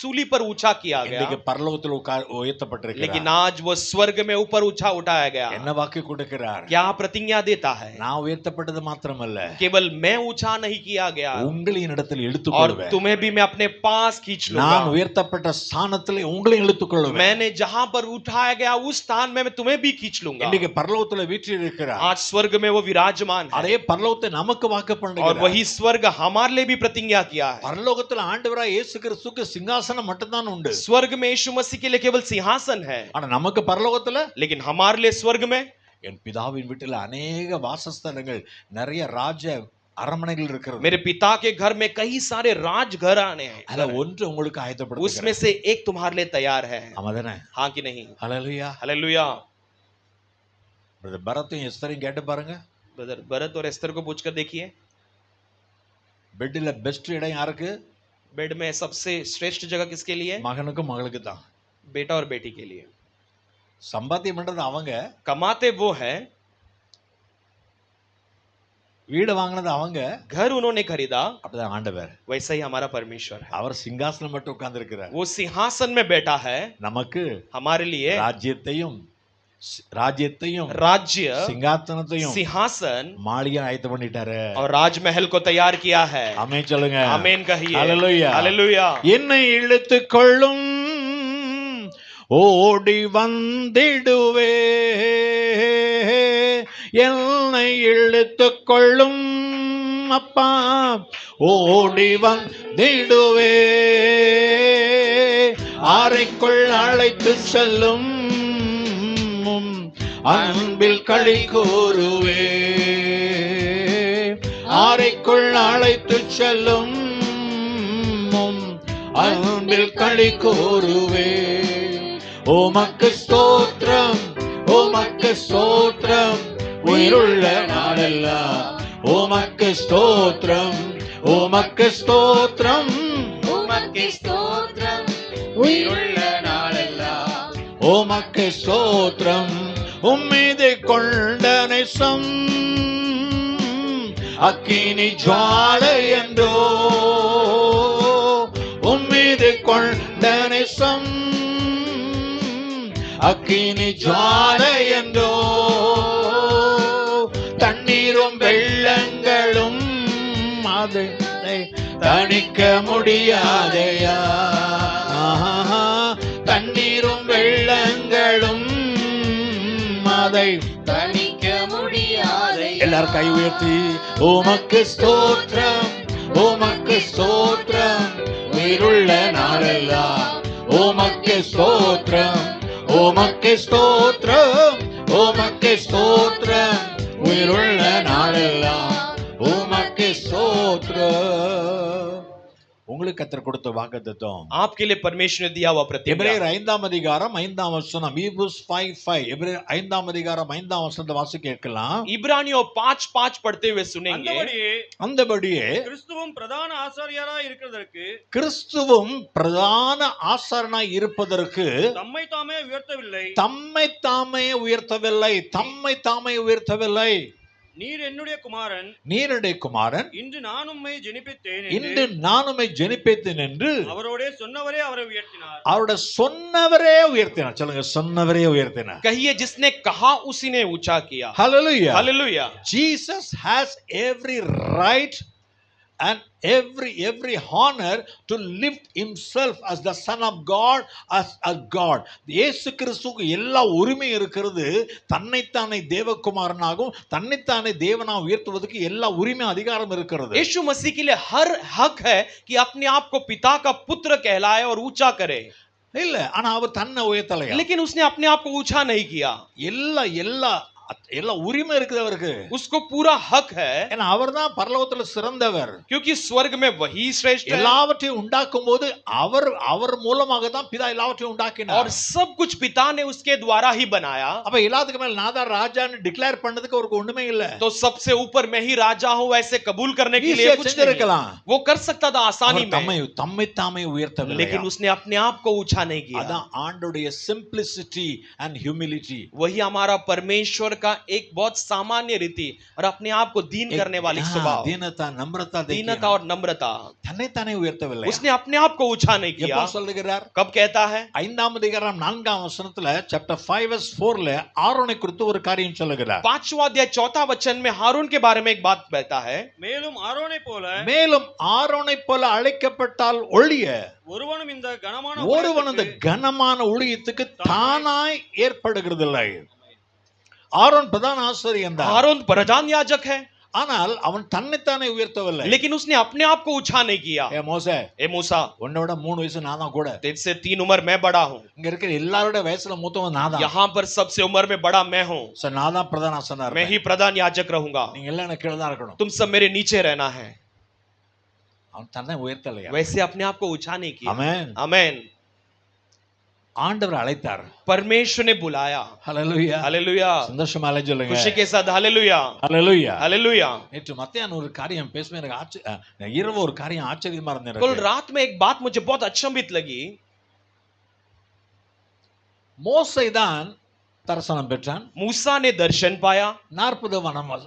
सूली पर ऊंचा किया गया, இன்னைக்கு பரலோகத்தில் உயர்த்தப்பட்டிருக்கிறார். लेकिन आज वो स्वर्ग में ऊपर ऊंचा उठाया गया। என்ன வாக்கு கொடுக்கிறார்? क्या प्रतिज्ञा देता है? நான் உயர்த்தப்பட்டது மாத்திரமல்ல, केवल मैं ऊंचा नहीं किया गया, உங்களையும் இடத்தில் और எடுத்துக்கொள்வேன். तुम्हें भी मैं अपने पास खींच நான் लूंगा। உயர்த்தப்பட்ட ஸ்தானத்திலே உங்களையும் எடுத்துக்கொள்வேன். मैंने जहां पर उठाया गया उस स्थान में मैं तुम्हें भी खींच लूंगा। இன்னைக்கு பரலோகத்தில் வீற்றிருக்கிறார். आज स्वर्ग में वो विराजमान है, அதே பரலோகத்தை நமக்கு வாக்கு और பண்ணுகிறார். वही स्वर्ग हमारे लिए भी प्रतिज्ञा किया है। பரலோகத்தில் ஆண்டவராய் இயேசு கிறிஸ்துவுக்கு சிங்காசனம் மட்டும்தான் உண்டு. स्वर्ग में यीशु मसीह के लिए केवल सिंहासन है, ஆனா நமக்கு பரலோகத்துல लेकिन हमारे लिए स्वर्ग में, என் பிதாவின் வீட்டில் அநேக வாசஸ்தலங்கள், நிறைய ராஜ அரண்மனைகள் இருக்கிறது. मेरे पिता के घर में कई सारे राजघर आने हैं, அதுல ஒன்று உங்களுக்கு ஆயத்தப்படுத்துகிறேன். उसमें से एक तुम्हारे लिए तैयार है। ஆமாதானே? हाँ कि नहीं? ஹல்லேலூயா. हालेलुया। பிரதர் பரத்தையும் எஸ்தரையும் கேட்டு பாருங்க. ब्रदर भरत और एस्तर को पूछकर देखिए, பெட்ல பெஸ்ட் இடம் யாருக்கு? बेड में सबसे श्रेष्ठ जगह किसके लिए? மகனுக்கும் மகளுக்கு தான். बेटा और बेटी के लिए। சம்பாத்தியம் பண்றது அவங்க, कमाते वो है, வீடு வாங்கினது அவங்க, घर उन्होंने खरीदा, அப்படிதான் ஆண்டவர். वैसा ही हमारा परमेश्वर है। அவர் சிங்காசனம் மட்டும் உட்கார்ந்து இருக்கிறார். वो सिंहासन में बैठा है, நமக்கு हमारे लिए ராஜ்யத்தையும் राज्य, சிங்காசனத்தையும் सिंहासन மாளிகை ஆயத்தம் பண்ணிட்டாரு. और राजमहल को तैयार किया है। ஆமென் சொல்லுங்க. आमीन कहिए। हालेलुया. हालेलुया। என்னை இழுத்துக் கொள்ளும், ஓடி வந்திடுவே. என்னை இழுத்துக் கொள்ளும் அப்பா, ஓடி வந்திடுவே. அறைக்குள் அழைத்து செல்லும், அன்பில் களி கூறுவே. அறைக்குள் அழைத்து செல்லும், அன்பில் களி கூறுவே. உமக்கு ஸ்தோத்திரம், உமக்கு ஸ்தோத்திரம், உயிருள்ள நாளெல்லாம் உமக்கு ஸ்தோத்திரம், உமக்கு ஸ்தோத்திரம், உமக்கு ஸ்தோத்திரம், உயிருள்ள நாளெல்லாம் உமக்கு ஸ்தோத்திரம். உம்மீது கொண்ட நேசம் அக்கினி ஜுவாலை என்றோ, உம்மீது கொண்ட நேசம் அக்கினி ஜுவாலை என்றோ. தண்ணீரும் வெள்ளங்களும் அதை தணிக்க முடியாதையா. தண்ணீரும் வெள்ளங்களும் அதை தணிக்க முடியாதே. எல்லாரும் கை உயர்த்தி, உமக்கு ஸ்தோத்திரம், உமக்கு ஸ்தோத்திரம், உயிருள்ள நாளெல்லாம் உமக்கு ஸ்தோத்திரம், உமக்கு ஸ்தோத்திரம், உமக்கு ஸ்தோத்திரம், உயிருள்ள நாளெல்லாம் உமக்கு ஸ்தோத்திரம். உங்களுக்கு கர்த்தர் கொடுத்த வாக்குத்தத்தம், आपके लिए परमेश्वर ने दिया हुआ प्रतिज्ञा। எபிரேயர் 5ஆம் அதிகாரம் 5ஆம் வசனம், Hebrews 5:5. எபிரேயர் 5ஆம் அதிகாரம் 5ஆம் வசனத்தை வாசிக்க கேட்கலாம். इब्रानियों 5:5 पढ़ते हुए सुनेंगे। அந்தபடியே கிறிஸ்துவும் பிரதான ஆசாரியராய் இருக்கிறதற்கு, கிறிஸ்துவும் பிரதான ஆசாரனாய் இருப்பதற்கு தம்மை தாமே உயர்த்தவில்லை, தம்மை தாமே உயர்த்தவில்லை, தம்மை தாமே உயர்த்தவில்லை. நீர் என்னுடைய குமாரன், நீருடைய குமாரன், இன்று நான் உம்மை ஜெனிப்பித்தேன் இன்று என்று நான் உம்மை ஜெனிப்பேன் என்று அவரோடே சொன்னவரே அவரை உயர்த்தினார். அவருடைய சொன்னவரே உயர்த்தினார். சொல்லுங்க, சொன்னவரே உயர்த்தினார். कहिए जिसने कहा उसी ने ऊंचा किया. Hallelujah. Hallelujah. Jesus has every right and every honor to lift himself as the son of God, as God. இயேசு கிறிஸ்துவுக்கு எல்லா உரிமை இருக்கிறது. தன்னைத்தானே தேவகுமாரனாகவும் தன்னைத்தானே தேவனாக உயர்த்துவதற்கு எல்லா உரிமை அதிகாரம் இருக்கிறது. यीशु मसीह के लिए हर हक है कि अपने आप को पिता का पुत्र कहलाए और ऊंचा करे. இல்ல, ஆனா அவர் தன்னை உயர்த்தலையா? लेकिन उसने अपने आप को ऊंचा नहीं किया. எல்லா உரிமை இருக்குது அவருக்கு. उसको पूरा हक है, ஏன்னா அவர்தான் பரலோகத்துல சிறந்தவர். क्योंकि स्वर्ग में वही श्रेष्ठ है எல்லாவற்றையும் உண்டாக்கும் போது அவர் மூலமாக தான் பிதா எல்லாவற்றையும் உண்டாக்கினார். और सब कुछ पिता ने उसके द्वारा ही बनाया. அப்ப எல்லாத்துக்கு மேல நான் தான் ராஜான்னு டிக்ளேர் பண்ணதுக்கு அவருக்கு ஒண்ணுமே இல்ல. तो सबसे ऊपर मैं ही राजा हूं ऐसे कबूल करने के लिए कुछ नहीं. वो कर सकता था आसानी में, தம்மை தாமே உயர்த்தவில்லை. लेकिन उसने अपने आप को ऊंचा नहीं किया. அதான் ஆண்டவருடைய சிம்பிளிசிட்டி அண்ட் ஹியூமிலிட்டி. वही हमारा परमेश्वर का एक बहुत सामान्य रीति और अपने आप को दीन करने वाली स्वभाव, दीनता, नम्रता, दीनता और नम्रता. தன்னை தானே உயர்த்தவில்லை. उसने अपने आप को ऊंचा नहीं किया. எப்போ சொல்லுகிறார்? कब कहता है? 5ஆம் அதிகாரம் 4ஆம் வசனத்துல chapter 5:4ல ஆரோனை குறித்து ஒரு காரியம் சொல்லுகிறார். 5वां अध्याय 4वां वचन में हारून के बारे में एक बात कहता है. மேலும் ஆரோனை போல அழைக்கப்பட்டால் ஒழிய ஒருவனும் இந்த கனமான ஊழியத்துக்கு தானாய் ஏற்படுகிறதில்லை. ஆரோன் பிரதான ஆசாரியன் தான். हारून प्रधान याजक है, ஆனால் அவன் தன்னைத்தானே உயர்த்தவில்லை. लेकिन उसने अपने आप को ऊंचा नहीं किया. ए मूसा, உன்னோட 3 வயசு நான் தான் கூட. तेरे से 3 उम्र मैं बड़ा हूं. இங்க இருக்கிற எல்லாரோட வயசுல மூத்தவன் நான் தான். यहाँ पर सबसे उम्र में बड़ा मैं हूं. நான் தான் பிரதான ஆசாரியன். मैं ही प्रधान याजक रहूंगा. நீங்க எல்லாம் எனக்கு கீழ தான் இருக்கணும். तुम सब मेरे नीचे रहना है. அவன் தன்னை உயர்த்தலையா? वैसे अपने आप को ऊंचा नहीं किया. आमेन. आमेन. ஆண்டவர் அழைத்தார். परमेश्वर ने बुलाया. हालेलुया. हालेलुया. சந்தோஷமா அலை சொல்லுங்க. खुशी के साथ हालेलुया. हालेलुया. हालेलुया. நேற்று மத்தியானம் ஒரு காரியம் பேசுமே எனக்கு இரவு ஒரு காரியம் ஆச்சரியமா இருந்தது. कल रात में एक बात मुझे बहुत अचंभित लगी. மோசே தான் தரிசனம் பெற்றான். मूसा ने दर्शन पाया. 40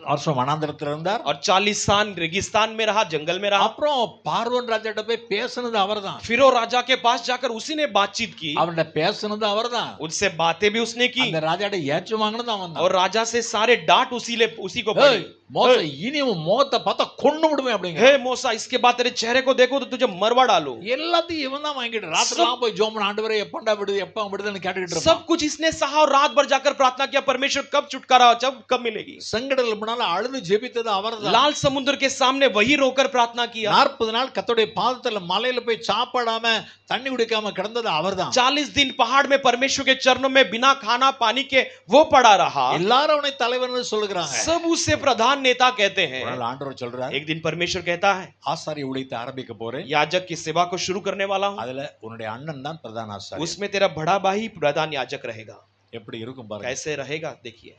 வருஷம் வனாந்தரத்தில் இருந்தார். और 40 साल रेगिस्तान में रहा, जंगल में रहा. அப்புறம் பார்வோன் ராஜாட்ட போய் பேசினது அவர்தான். फिरो राजा के पास जाकर उसी ने बातचीत की. அவர்ட்ட பேசினது அவர்தான். उससे बातें भी उसने की. அந்த ராஜாட்ட ஏற்று வாங்கினது அவன்தான். और राजा से सारे डांट उसी को पड़ी. மோசே இனி உன் முகத்தை பார்த்தா கொன்னு விடுவேன் அப்படிங்க. हे मूसा, इसके बाद तेरे चेहरे को देखो तो तुझे मरवा डालू. எல்லாத்தையும் இவன் தான் வாங்கிட்டு ராத்திரிலாம் போய் ஜெபம் பண்ண, ஆண்டவரே எப்பண்டா விடுது எப்ப விடுதுன்னு கேட்டுக்கிட்டு இருப்பான். सब कुछ इसने सहा और रात भर जाकर प्रार्थना किया, परमेश्वर कब छुटकारा, कब मिलेगी. செங்கடல் முன்னால அழுது ஜெபித்தது அவர்தான். लाल समुद्र के सामने वही रोकर प्रार्थना किया. 40 நாள் கர்த்தருடைய பாதத்துல மலையில போய் சாப்பிடாம தண்ணி குடிக்காம கிடந்தது அவர்தான். 40 दिन पहाड़ में परमेश्वर के चरणों में बिना खाना पानी के वो पड़ा रहा. எல்லாரும் அவனை தலைவர்னு சொல்றாங்க. सब उसे प्रधान नेता कहते हैं. ஆண்டவர் சொல்றார், एक दिन परमेश्वर कहता है, ஆசாரிய ஊழியத்தை ஆரம்பிக்க போறேன். याजक की सेवा को शुरू करने वाला हूं. அதுல உன்னுடைய அண்ணன் தான் பிரதான ஆசாரியன். उसमें तेरा बड़ा भाई प्रधान याजक रहेगा. எப்படி இருக்கும் பாருங்க. कैसे रहेगा देखिए.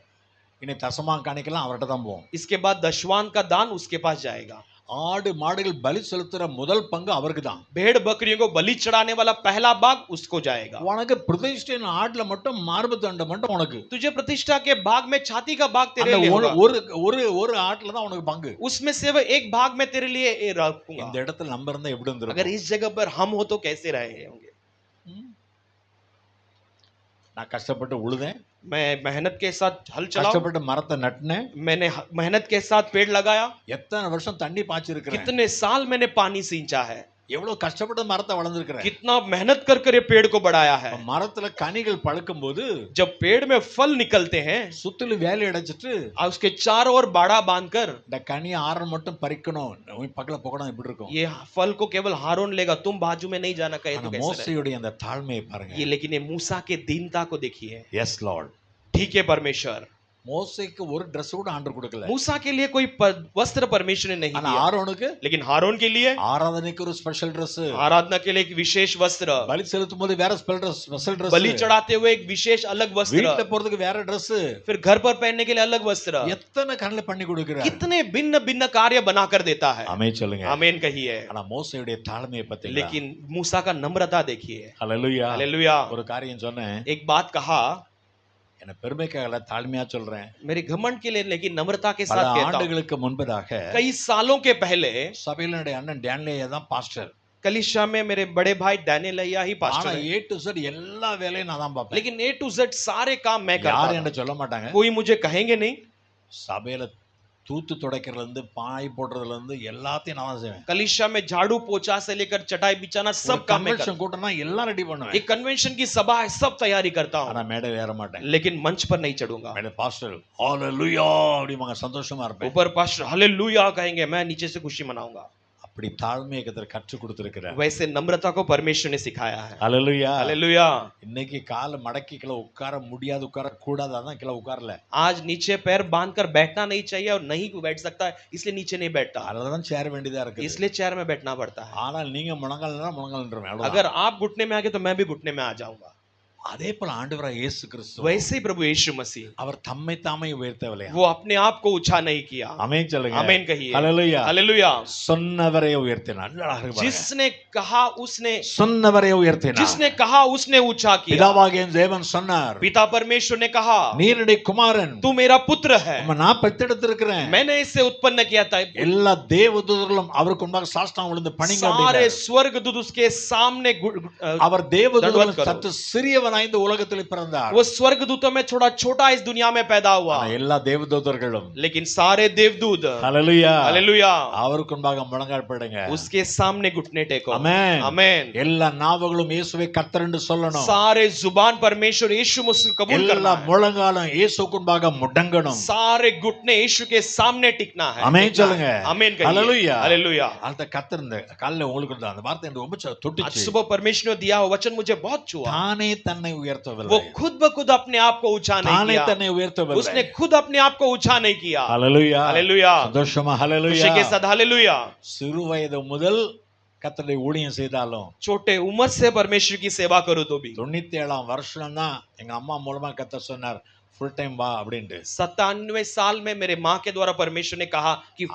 இனி தசமாம் காணிக்கலாம் அவர்ட்ட தான் போவோம். इसके बाद दशवान का दान उसके पास जाएगा. ஆடு மாடுகள் பலி செலுத்துற முதல் பங்கு அவருக்கு தான். भेड़ बकरियों को बलि चढ़ाने वाला पहला भाग उसको जाएगा. உனக்கு பிரதிஷ்டையின் ஆட்ல மட்டும் மார்பு தண்டை மட்டும் உனக்கு. तुझे प्रतिष्ठा के भाग में छाती का भाग तेरे लिए होगा. ஒரு ஆட்ல தான் உனக்கு பங்கு. उसमें सिर्फ एक भाग में तेरे लिए रखूंगा. இந்த இடத்துல நம்ம இருந்தா எப்படி இருந்திருக்கும்? अगर इस जगह पर हम हो तो कैसे रहे होंगे? நான் கஷ்டப்பட்டு உழுதேன். मैं मेहनत के साथ हल चलाऊं. கஷ்டப்பட்டு மரத்தை நட்டனேன். मैंने मेहनत के साथ पेड़ लगाया. எத்தனை வருஷம் தண்ணி பாய்ச்சிருக்கிறேன். कितने साल मैंने पानी सींचा है. எவ்வளவு கஷ்டப்பட்டு மரத்தை வளர்ந்திருக்கிறேன். कितना मेहनत कर ये पेड़ को बढ़ाया है. மரத்துல கனிகள் பழுக்கும்போது जब पेड़ में फल निकलते हैं, சுத்திலும் வேலி அடைச்சிட்டு उसके चारों ओर बाड़ा बांधकर இந்த கனி ஆரம் மட்டும் பறிக்கணும். பக்கத்துல போகணும் எப்படி இருக்கும்? ये फल को केवल हारून लेगा, तुम बाजू में नहीं जाना कहे तो कैसे? மோசேயுடைய அந்த தாழ்மையை பாருங்க. ये लेकिन ये मूसा के दीनता को देखिए. Yes Lord. ठीक है परमेश्वर. மோசேக்கு ஒரு Dress கூட ஆண்டவர் கொடுக்கல. मूसा के लिए कोई वस्त्र परमेश्वर ने नहीं ஆனா दिया. ஆரோனுக்கு, लेकिन हारून के लिए ஆராதனைக்கு ஒரு ஸ்பெஷல் Dress. आराधना के लिए एक विशेष वस्त्र. பலி செலுத்தும்போது வேற ஸ்பெஷல் Dress. बलि चढ़ाते हुए एक विशेष अलग वस्त्र. வீட்ல போறதுக்கு வேற Dress. फिर घर पर पहनने के लिए अलग वस्त्र. எத்தனை கண்ணில பண்ணி கொடுக்கிறார். कितने भिन्न भिन्न कार्य बनाकर देता है. ஆமென் சொல்லுங்க. आमीन कहिए. ஆனா மோசேயுடைய தாழ்மையை பத்தி लेकिन मूसा का नम्रता देखिए. हालेलुया. हालेलुया. ஒரு காரியம் சொன்னேன். एक बात कहा. என்ன பெருமைக்காக தாழ்மையா சொல்றேன். मेरे घमंड के लिए लेकिन नम्रता के பல साथ कहता हूं, ஆண்டுகளுக்கு முன்பதாக कई सालों के पहले சபையில என்னுடைய அண்ணன் டேனியல் தான் பாஸ்டர். कलीसिया में मेरे बड़े भाई डैनियल अय्या ही ஆனா पास्टर है, A to Z எல்லா வேலையும் நான் தான் பார்ப்பேன். लेकिन A to Z सारे काम मैं करता யாரும் था। என்ன சொல்ல மாட்டாங்க. कोई मुझे कहेंगे नहीं। சபையில தூத்து துடைக்கிறதுல இருந்து பாய் போடுறதுல இருந்து எல்லாத்தையும் நான் தான் செய்வேன். कलीसिया में झाड़ू पोछा से लेकर चटाई बिछाना सब काम मैं करता கன்வென்ஷன் கூட்டம்னா எல்லாம் ரெடி हूं। பண்ணுவேன். एक कन्वेंशन की सभा है, सब तैयारी करता ஆனா हूं, மேடை ஏற மாட்டேன். लेकिन मंच पर नहीं चढ़ूंगा। மேடை பாஸ்டர் ஹalleluya அப்படிமாங்க சந்தோஷமா இருப்பேன். ऊपर पास्टर हालेलुया कहेंगे, मैं नीचे से खुशी मनाऊंगा। அப்படி தாழ்மையை கர்த்தர் கற்றுக் கொடுத்திருக்கிறார். वैसे नम्रता को परमेश्वर ने सिखाया है। ஹalleluya. हालेलुया। இன்னைக்கு கால மடக்கி கீழ உட்கார முடியாது, உட்கார கூடாது, அதான் கீழ உட்காரல. आज नीचे पैर बांधकर बैठना नहीं चाहिए और नहीं बैठ सकता है, इसलिए नीचे नहीं बैठता, அதனாலதான் சேர வேண்டியதா இருக்கு. इसलिए चेयर में बैठना पड़ता है। ஆனால் நீங்க முழங்கால்னா முழங்கால்ன்றமே அவ்வளவுதான். अगर आप घुटने में आगे तो मैं भी घुटने में आ जाऊंगा। அதே போல ஆண்டவராகிய இயேசு கிறிஸ்து वैसे ही प्रभु यीशु मसीह, அவர் தம்மை தாமே உயர்த்தவில்லையா? वो अपने आप को ऊंचा नहीं किया। ஆமென் சொல்லுங்க. आमीन कहिए। ஹalleluya. हालेलुया। சொன்னவரை உயர்த்தினார். நல்லா இருக்கு பாருங்க. जिसने कहा उसने, சொன்னவரை உயர்த்தினார். जिसने कहा उसने ऊंचा किया। பிதாவாகிய தேவன் சொன்னார், पिता परमेश्वर ने कहा, நீருடைய குமாரன், तू मेरा पुत्र है, நான் பெற்றெடுத்திருக்கிறேன். मैंने इसे उत्पन्न किया था। எல்லா தேவதூதர்களும் அவருக்கு முன்பாக சாஷ்டாங்க விழுந்து பணிங்க सारे அப்படின்னார். स्वर्गदूत उसके सामने அவர் தேவதூதர்கள் கரோ. சற்று சிறியவனாய் இந்த உலகத்தில் பிறந்தார். वो स्वर्गदूतों में थोड़ा छोटा इस दुनिया में पैदा हुआ, ஆனா எல்லா தேவதூதர்களும் लेकिन सारे देवदूत ஹalleluya हालेलुया அவருக்கு முன்பாக முழங்கால்படுங்க. उसके सामने घुटने टेको। ஆமென். आमीन। எல்லா நாவுகளும் இயேசுவை கர்த்தர் என்று சொல்லணும். सारे जुबान परमेश्वर यीशु मसीह को कबूल करना எல்லா है। முழங்காலும் இயேசுவுக்கு முன்பாக முடங்கணும். सारे घुटने यीशु के सामने टिकना है। ஆமென் சொல்லுங்க. आमीन ஹalleluya. कहिए। हालेलुया। அந்த கர்த்தர் இந்த காலையில உங்களுக்கு இருந்த அந்த வார்த்தை எனக்கு ரொம்ப आज தொட்டுச்சு. सुबह परमेश्वर ने दिया हुआ वचन मुझे बहुत छुआ। தானே தன்னை वो உயர்த்தவில்லை. खुद ब खुद अपने आप को ऊंचा नहीं தானே किया, தன்னை உயர்த்தவில்லை. उसने खुद अपने आप को ऊंचा नहीं किया। ஹalleluya. हालेलुया। சந்தோஷமா खुशी ஹalleluya. के साथ हालेलुया। சிறு வயது முதல் கர்த்தருடைய ஊழியம் செய்தாலும் छोटे उम्र से परमेश्वर की सेवा करो तो भी 97ஆம் வருஷம் தான் எங்க அம்மா மூலமா கர்த்தர் சொன்னார் ஃபுல் டைம் வா அப்படின்ட்டு. 97 साल में मेरे माँ के द्वारा परमेश्वर ने कहा कि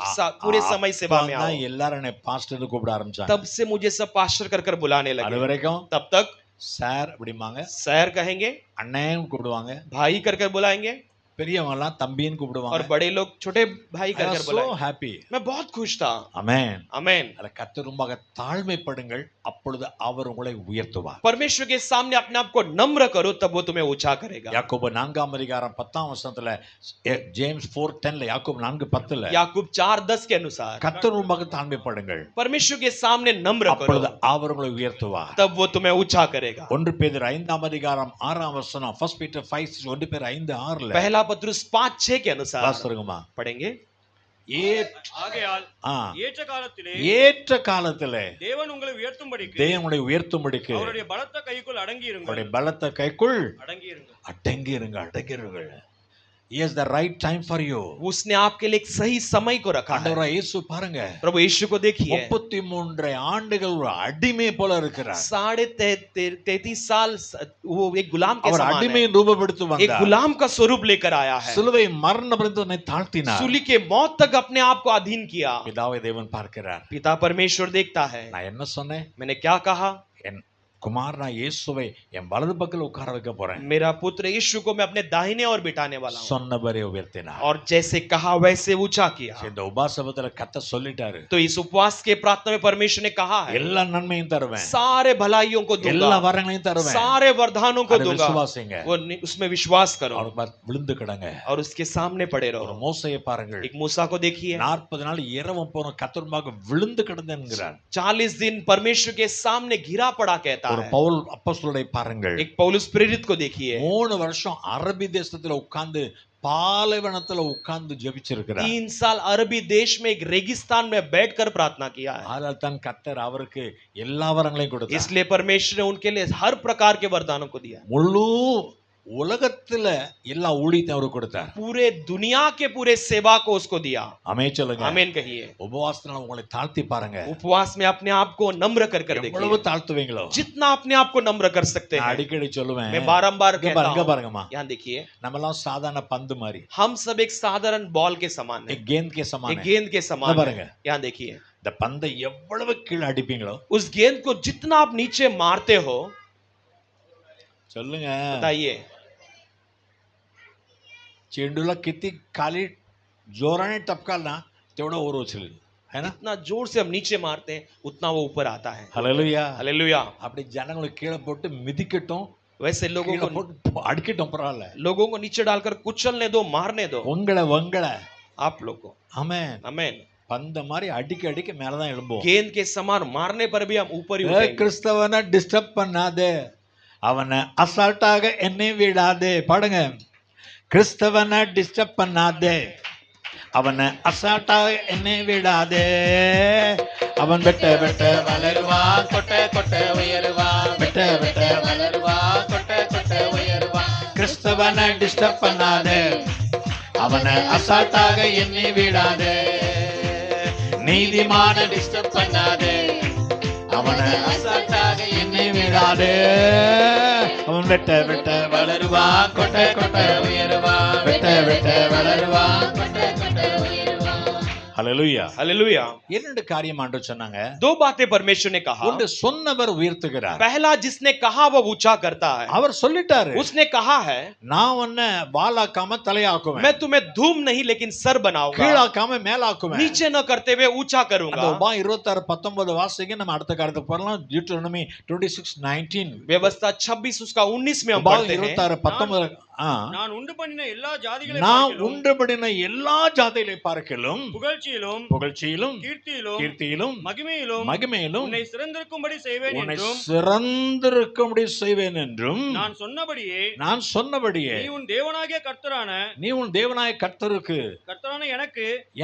पूरे समय सेवा में आओ। எல்லாரும் என்னை பாஸ்டர்னு கூப்பிட ஆரம்பிச்சாங்க. तब से मुझे सब पास्टर कर कर बुलाने அது लगे। வரைக்கும் तब तक சார் அப்படிமாங்க, सर कहेंगे, அண்ணன் கூப்பிடுவாங்க, भाई कर कर बुलाएंगे, பெரியவங்க எல்லாம் தம்பின்னு और கூப்பிடுவாங்க. बड़े लोग छोटे भाई कर कर சோ बुलाएंगे। ஹாப்பி. मैं बहुत खुश था। ஆமென். आमीन। அத கர்த்தர் முன்பாக தாழ்மைப்படுங்கள், அப்பொழுது அவர் உங்களை உயர்த்துவார். परमेश्वर के सामने अपने आप को नम्र करो, तब वो तुम्हें ऊंचा करेगा। யாக்கோபு 4ஆம் அதிகாரம் 10ஆம் வசனத்துல ஜேம்ஸ் 4:10ல யாக்கோபு 4:10ல याकूब 4:10 के अनुसार கர்த்தர் முன்பாக தாழ்மைப்படுங்கள், परमेश्वर के सामने नम्र அப்பொழுது करो, அவர் உங்களை உயர்த்துவார். तब वो तुम्हें ऊंचा करेगा। 1 பேதுரு 5ஆம் அதிகாரம் 6ஆம் வசனம், 1 பீட்டர் 5 1 பேதுரு 5:6ல पहला पत्रुस 5:6 के अनुसार வாசிருங்கம்மா. पढ़ेंगे। ஆகையால் ஆ ஏற்ற காலத்திலே ஏற்ற காலத்திலே தேவன் உங்களை உயர்த்தும்படிக்கு தேவனுடைய உயர்த்தும்படிக்கு அவருடைய பலத்த கைக்குள் அடங்கி இருங்கள். அவருடைய பலத்த கைக்குள் அடங்கி இருங்கள். அடங்கிருங்கள். He has the right time for you. उसने आपके लिए एक सही समय को रखा है। ஆண்டவராய் இயேசு பாருங்க, प्रभु यीशु को देखिए, 33 ஆண்டுகள் ஒரு அடிமை போல இருக்கிறார். 33.5 साल वो एक गुलाम के அவர் समान है, அடிமையின் ரூபப்படுத்தி एक வந்தார். गुलाम का स्वरूप लेकर आया है, சிலுவை மரண பரியந்தனை தாழ்த்தினார். सूली के मौत तक अपने आप को अधीन किया। பிதாவை தேவன் பார்க்கிறார். पिता परमेश्वर देखता है। நான் என்ன சொன்னேன்? मैंने क्या कहा? என் குமாரனா இயேசுவை என் வலது பக்கத்துல உட்கார வைக்க போறேன். मेरा पुत्र यीशु को मैं अपने दाहिने ओर बिठाने वाला हूँ। சொன்னவரே உயர்த்தினார். और जैसे कहा वैसे ऊंचा किया। இந்த உபாசபத்துல கர்த்தர் சொல்லிட்டாரு, तो इस उपवास के प्रार्थना में परमेश्वर ने कहा है, எல்லா நன்மையும் தருவேன், सारे भलाइयों को எல்லா दूंगा, வரங்களையும் தருவேன். सारे वरदानों को அதை दूंगा। விசுவாசிங்க. वो उसमें विश्वास करो அவருக்கு பார் விழுந்து கிடங்க. और उसके सामने पड़े ஒரு रहो। மோசையை பாருங்கள், एक मूसा को देखिए, 40 நாள் இரவும் போன கர்த்தருமாக விழுந்து கிடந்தேன்கிறார். 40 दिन परमेश्वर के सामने घिरा पड़ा कहता ஒரு है। பவுல் அப்போஸ்தலரை பாருங்கள், एक पौलुस प्रेरित को देखिए, 3 வருஷம் அரபி தேசத்துல உட்கார்ந்து பாலைவனத்துல உட்கார்ந்து ஜெபிச்சிருக்கிறார். 3 साल अरबी देश में एक रेगिस्तान में बैठकर प्रार्थना किया है। ஆனால் தான் கர்த்தர் அவருக்கு எல்லா வரங்களையும் கொடுத்தார். इसलिए परमेश्वर ने उनके लिए हर प्रकार के वरदानों को दिया। முழு உலகத்துல எல்லா ஊழியத்தையும் அவருக்கு கொடுத்தார். पूरे दुनिया के पूरे सेवा को उसको दिया। ஆமென் சொல்லுங்க. आमीन कहिए। உபவாசத்தினால உங்களை தாழ்த்தி பாருங்க. उपवास में अपने आप को नम्र कर कर எவ்வளவு देखिए, தாழ்த்துவீங்களோ. जितना अपने आप को नम्र कर सकते நான் हैं। அடிக்கடி சொல்லுவேன், मैं बारंबार இங்க कहता பாருங்க हूं, பாருங்கம்மா, यहाँ देखिए, நம்ம எல்லாம் சாதாரண பந்து மாதிரி, हम सब एक साधारण बॉल के समान हैं, एक गेंद के एक समान है. गेंद के समान इधर பாருங்க. हैं। यहाँ देखिए, இந்த பந்தை எவ்வளவு கீழே அடிப்பீங்களோ, उस गेंद को जितना आप नीचे मारते हो, சொல்லுங்க, बताइए, चेंडूला किती खाली जोराने टपकाल ना तेवढं वर उचलेल, है ना? जितना जोर से हम नीचे मारते हैं उतना वो ऊपर आता है। ஹல்லேலூயா. हालेलुया। அப்படி ஜனங்களை கீழே போட்டு மிதிக்கட்டும், वैसे लोगों கீழே को போட்டு அடிக்கட்டும், பரவாயில்ல. लोगों को नीचे डालकर कुचलने दो, मारने दो உங்களை आप लोग को। ஆமென். आमेन। பந்த மாதிரி அடிக்க அடிக்க மேலதான் எழும்போம். गेंद के समान मारने पर भी हम ऊपर ही ஏ उठेंगे। கிறிஸ்தவனை டிஸ்டர்ப் பண்ணாதே, அவனை அசால்ட்டாக எண்ணி விடாதே. பாடுங்க. கிறிஸ்தவனை டிஸ்டர்ப் பண்ணாதே, அவனை அசால்ட்டாக எண்ணி விடாதே. அவன் வெட்ட வெட்ட வளருவான், கொட்ட கொட்ட உயருவான், வெட்ட வெட்ட வளருவான், கொட்ட கொட்ட உயருவான். கிறிஸ்தவனை டிஸ்டர்ப் பண்ணாதே, அவனை அசால்ட்டாக எண்ணி விடாதே. நீதிமான டிஸ்டர்ப் பண்ணாதே, அவனை அசால்ட்டாக எண்ணி விடாதே. அவன் வெட்ட வெட்ட வளருவான், கொட்ட கொட்ட உயருவான், வெட்ட வெட்ட வளருவான், கொட்ட கொட்ட உயருவான். ஹல்லேலூயா. हालेलुया। இரண்டு காரியம் ஆண்டவர் சொன்னாங்க. दो बातें परमेश्वर ने कहा। ஒன்று சொன்னவர் உயர்த்துகிறார். पहला जिसने कहा वो ऊंचा करता है। அவர் சொல்லிட்டாரு, उसने कहा है நான் உன்னை வாலாக்காம தலையாக்குவேன், मैं तुम्हें धूम नहीं लेकिन सर बनाऊंगा, கீழாக்காம மேலாக்குவேன். नीचे न करते हुए ऊंचा அந்த करूंगा। உபாகம் 26:19 வாசிங்க, நம்ம அடுத்த காரியத்துக்கு போறலாம். டியூட்டரோனமி 26:19. व्यवस्था 26 उसका 19 में हम உபாகம் पढ़ते हैं। 26:19. நான் உண்டு பண்ணின எல்லா ஜாதிகளை நான் பார்க்கிலும், உண்டுபடின எல்லா ஜாதிகளை பார்க்கிலும் புகழ்ச்சியிலும் புகழ்ச்சியிலும் கீர்த்தியிலும் மகிமையிலும் மகிமையிலும் உன்னை சிறந்திருக்கும்படி செய்வேன் உன்னை என்றும் சிறந்திருக்கும்படி செய்வேன் என்றும் நான் சொன்னபடியே நான் சொன்னபடியே நீ உன் தேவனாகிய நீ உன் தேவனாய கர்த்தருக்கு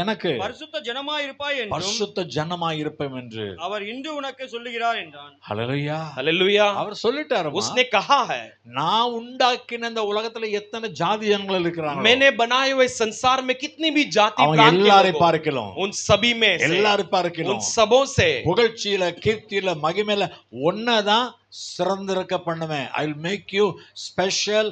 எனக்கு பரிசுத்த ஜனமாய் இருப்பாய் என்றும் பரிசுத்த ஜனமாய் இருப்பேன் என்று அவர் இன்று உனக்கு சொல்லுகிறார் என்றான். ஹல்லேலூயா. हालेलुया। அவர் சொல்லிட்டாரு, उसने कहा है நான் உண்டாக்கின இந்த உலகத்துல எத்தனை ஜாதி ஜனங்கள் இருக்கிறாங்க, मैंने बनाए हुए संसार में कितनी भी जाति அவங்க प्रांत के எல்லாரை लोग हो, பார்க்கலாம், उन सभी में से, எல்லாரும் उन பார்க்கலாம், सबों से புகழ்ச்சியில கீர்த்தியில மகிமையில ஒன்னதான் சிறந்திருக்க பண்ணுவேன். I will make you special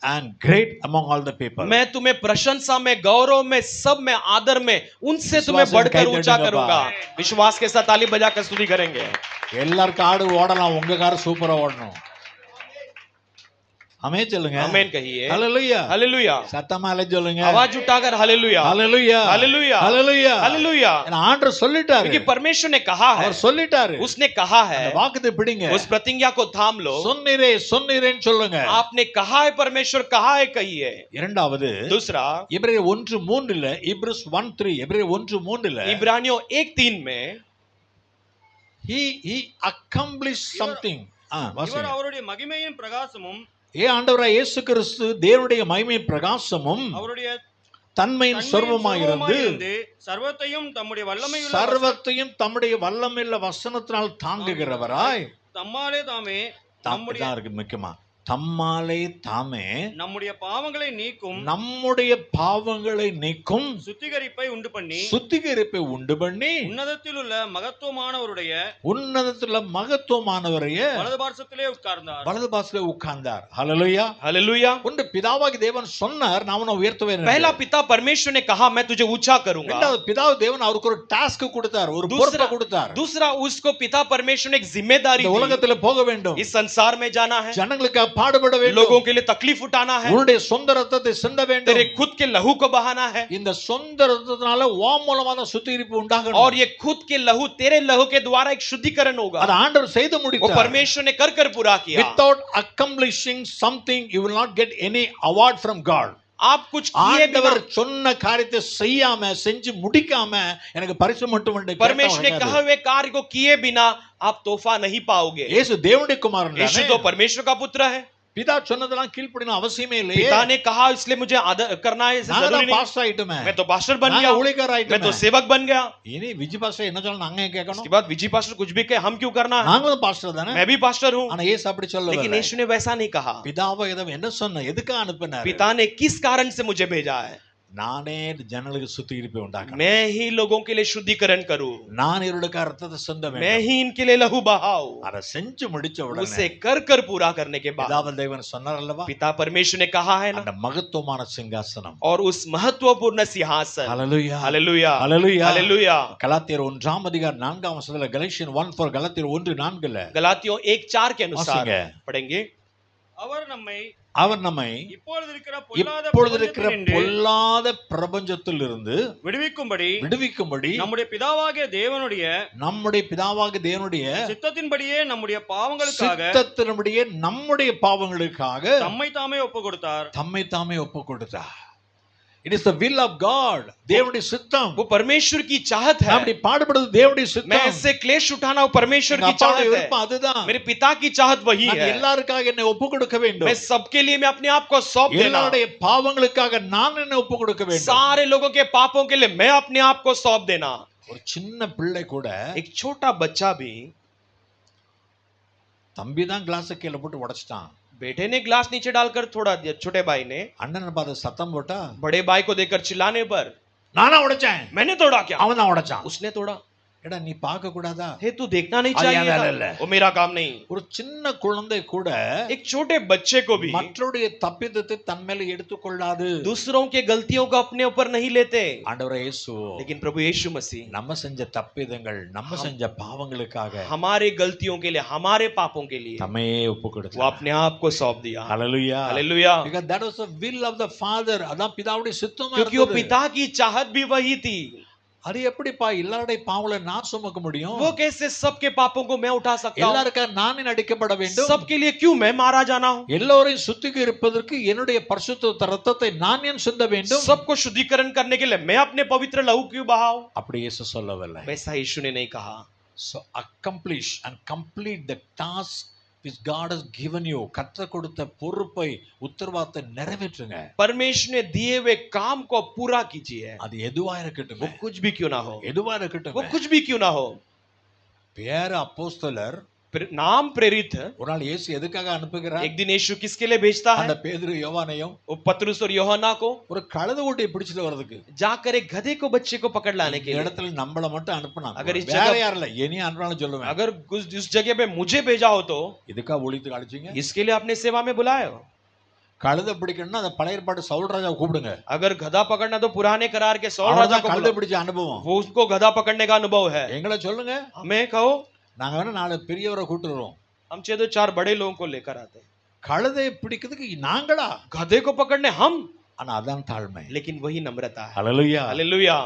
and great among all the people. मैं तुम्हें प्रशंसा में, गौरव में, सब में, आदर में उनसे तुम्हें विश्वास बढ़कर से ऊंचा कह देंगे करूंगा। विश्वास के साथ ताली बजाकर स्तुति करेंगे। எல்லாருக்கும் ஆடு ஓடலாம், உங்க கார் சூப்பரா ஓடணும். आमेन சொல்லுங்க. आमेन कहिए। हालेलुया. हालेलुया। சத்தமா அல்ல சொல்லுங்க. आवाज उठाकर hallelujah. Hallelujah. Hallelujah. Hallelujah. Hallelujah. ஆண்டவர் சொல்லிட்டாரு, क्योंकि परमेश्वर ने कहा है, அவர் சொல்லிட்டாரு, उसने कहा है, அந்த வாக்குத்தை பிடிங்க, उस प्रतिज्ञा को थाम लो। சொன்னீரேன்னு சொல்லுங்க. आपने कहा है, परमेश्वर कहा है कहिए। இரண்டாவது दूसरा எபிரேயர் 1:3 Hebrews 1:3 எபிரேயர் 1:3 इब्रानियों 1:3 में he accomplished something. இவர் அவருடைய மகிமையின் பிரகாசமும் ஆண்டவராய் இயேசு கிறிஸ்து தேவனுடைய மகிமையின் பிரகாசமும் அவருடைய தன்மையின் சொர்வமாயிருந்து சர்வத்தையும் தம்முடைய வல்லமையுள்ள வசனத்தினால் தாங்குகிறவராய் தம்மாலே தாமே முக்கியமா தம்மாலே தாமே நம்முடைய பாவங்களை நீக்கும் சுத்திகரிப்பை உண்டு பண்ணி உன்னதத்தில் மகத்துவமானவரைய வலது பார்சத்திலே உட்கார்ந்தார். ஹல்லேலூயா. हालेलुया। ஒன்று பிதாவாகிய தேவன் சொன்னார், நான் உன்னை உயர்த்துவேன். पहला पिता परमेश्वर ने कहा मैं तुझे ऊंचा करूंगा। இரண்டாவது பிதாவு தேவன் அவருக்கு ஒரு டாஸ்க் கொடுத்தார், ஒரு பொறுப்பை கொடுத்தார். दूसरा उसको पिता परमेश्वर ने एक जिम्मेदारी दी, உலகத்தில் போக வேண்டும், इस संसार में जाना है, ஜனங்களுக்கு பாடுபட வேண்டும், लोगों के लिए तकलीफ उठाना है, உன்னுடைய சொந்த ரத்தத்தை சிந்த வேண்டும், तेरे खुद के लहू को बहाना है, இந்த சொந்த ரத்தத்தினால உன் மூலமா தான் சுத்திகரிப்பு உண்டாகணும், और ये खुद के लहू तेरे लहू के द्वारा एक शुद्धिकरण होगा। அது ஆண்டவர் செய்து वो முடித்தார். परमेश्वर ने कर कर पूरा किया। Without accomplishing something you will not get any award from God. आप कुछ किए बिना, ஆண்டவர் சொன்ன காரியத்தை செய்யாம செஞ்சு முடிக்காம எனக்கு பரிசு மட்டும் परमेश्वर ने कहे हुए कार्य को किए बिना आप तोहफा नहीं पाओगे। இயேசு தேவனுடைய குமாரன், यीशु तो परमेश्वर का पुत्र है। பிதா சொன்னதெல்லாம் கீழ்ப்படின அவசியமே இல்லையே. पिता ने कहा इसलिए मुझे आदर करना है, जरूरी नहीं। பாஸ்டர் ஆயிட்டமே, मैं तो पास्टर बन गया, ஊழியக்காரர் ஆயிட்டமே, मैं तो सेवक बन गया। இனி விஜி பாஸ்டர் என்ன சொல்ல நாங்க கேட்கணும்? इसके बाद विजय पास्टर कुछ भी कहे हम क्यों करना है? நாங்களும் பாஸ்டர் தானே, मैं भी पास्टर हूं। ஆனா இயேசு அப்படி சொல்லல. लेकिन यीशु ने वैसा नहीं कहा। பிதாவை என்ன சொன்ன, எதுக்கு அனுப்பினார்? पिता ने किस कारण से मुझे भेजा है? நானே ஜனங்களுக்கு சுத்திகரிப்பை உண்டாக்கணும், मैं ही लोगों के लिए शुद्धिकरण करूं, நான் இவருடைய ரத்தத்தை சிந்த வேண்டும், मैं ही इनके लिए लहू बहाऊं। அதை செஞ்சு முடிச்ச उसे உடனே कर कर पूरा करने के बाद பிதாவாகிய தேவன் சொன்னார் அல்லவா, पिता परमेश्वर ने कहा है ना, அந்த மகத்துவமான சிங்காசனம், और उस महत्वपूर्ण सिंहासन। ஹல்லேலூயா. हालेलुया। ஹல்லேலூயா. हालेलुया। கலாத்தியர் 1:4 Galatians 1:4 Galatians 1:4 गलातियों 1:4 के अनुसार வாசிங்க. पढ़ेंगे। அவர் நம்மை அவர் நம்மை இப்பொழுது இருக்கிற பொல்லாத பிரபஞ்சத்தில் இருந்து விடுவிக்கும்படி நம்முடைய பிதாவாகிய தேவனுடைய சித்தத்தின்படியே நம்முடைய பாவங்களுக்காக தம்மை தாமே ஒப்பு கொடுத்தார். It is the will of God. தேவனுடைய சித்தம். वो परमेश्वर की चाहत है. அப்படி பாடுபடுறது தேவனுடைய சித்தம். मैं ऐसे क्लेश उठाना वो परमेश्वर की चाहत है. அதுதான். मेरे पिता की चाहत वही है. நான் எல்லாருக்காக என்னை ஒப்புக்கொடுக்க வேண்டும். मैं सबके लिए मैं अपने आप को सौंप देना. எல்லாருடைய பாவங்களுக்காக நான் என்னை ஒப்புக்கொடுக்க வேண்டும். सारे लोगों के पापों के लिए मैं अपने आप को सौंप देना. ஒரு சின்ன பிள்ளை கூட, एक छोटा बच्चा भी, தம்பி தான் கிளாஸ் கீழ போட்டு உடைச்சிட்டான். बेटे ने ग्लास नीचे डालकर थोड़ा दिया, छोटे भाई ने அண்ணனை பார்த்து சத்தம் போட்டா, बड़े भाई को देखकर चिल्लाने पर, நானா உடைச்சேன், मैंने तोड़ा क्या, அவன் தான் உடைச்சான், उसने तोड़ा. எடா நீ பார்க்க கூடாதா, हे तू देखना नहीं चाहिए, वो मेरा काम नहीं. ஒரு சின்ன குழந்தை கூட, एक छोटे बच्चे को भी மற்றவருடைய தப்பிதத்தை தன் மேல எடுத்துக்கொள்ளாது, दूसरों के गलतियों को अपने ऊपर नहीं लेते. ஆண்டவரே இயேசு, लेकिन प्रभु यीशु मसीह நம்ம செஞ்ச தப்பிதங்கள், நம்ம செஞ்ச பாவங்களுக்காக, हमारे गलतियों के लिए, हमारे पापों के लिए தம்மே ஒப்புக்கொடுத்தார். वो अपने आप को सौंप दिया. Hallelujah, hallelujah. because that was the will of the father. அதான் பிதாவுடைய சித்தமா क्योंकि वो पिता की चाहत भी वही थी. அது எப்படிப்பா எல்லாருடைய பாவங்களை நான் சுமக்க முடியும்? वो कैसे सबके पापों को मैं उठा सकता हूं? எல்லாருக்கா நான் அடிக்கப்பட வேண்டும்? सबके लिए क्यों मैं मारा जाना हूं? எல்லோரையும் சுத்திகரிப்பதற்கு என்னுடைய பரிசுத்த இரத்தத்தை நான் ஏன் சிந்த வேண்டும்? सबको शुद्धिकरण करने के लिए मैं अपने पवित्र लहू क्यों बहाऊं? அப்படி இயேசு சொல்லவில்லை. वैसा यीशु ने नहीं कहा. So accomplish and complete the task which God has given you. கர்த்தர் கொடுத்த பொறுப்பை, உத்தரவாதத்தை நிறைவேற்றுங்க. परमेश्वर ने दिए हुए काम को पूरा कीजिए. அது எதுவா இருக்கட்டும், वो कुछ भी क्यों ना हो, எதுவா இருக்கட்டும், वो कुछ भी क्यों ना हो. பேர அப்போஸ்தலர், नाम प्रेरित, ஒரு நாள் இயேசு எதுக்காக அனுப்புகிறார்? एक दिन यीशु किसके लिए भेजता है? அந்த பேதுரு யோவானையும், वो पतरस और यूहन्ना को ஒரு கழுதையை பிடிச்சிட்டு வரதுக்கு, जाकर एक गधे को, बच्चे को पकड़ लाने के लिए. இடத்துல நம்மள மட்டும் அனுப்புனாங்க. अगर इस வேற जगह, யாரும் இல்ல, என்னைய அனுப்புனாலும் சொல்லுவேன். अगर उस जगह पे मुझे भेजा हो तो இதுக்கா ஊழியத்துக்கு அழைச்சீங்க? इसके लिए अपने सेवा में बुलाए हो. கழுதை பிடிக்கணும்னா அந்த பழைய ஏற்பாடு சவுல் ராஜாவை கூப்பிடுங்க. अगर गधा पकड़ना तो पुराने करार के सौल राजा को கழுதை பிடிச்ச அனுபவம், वो उसको गधा पकड़ने का अनुभव है. எங்களை சொல்லுங்க, हमें कहो, நாங்க வேணா 4 பெரியவரை கூட்டிட்டு வரோம். हम चाहिए तो 4 बड़े लोगों को लेकर आते. கழுதையை பிடிக்கிறதுக்கு நாங்களா? गधे को पकड़ने हम. ஆனா அதான் தாழ்மை. लेकिन वही नम्रता है. ஹalleluya, हालेलुया.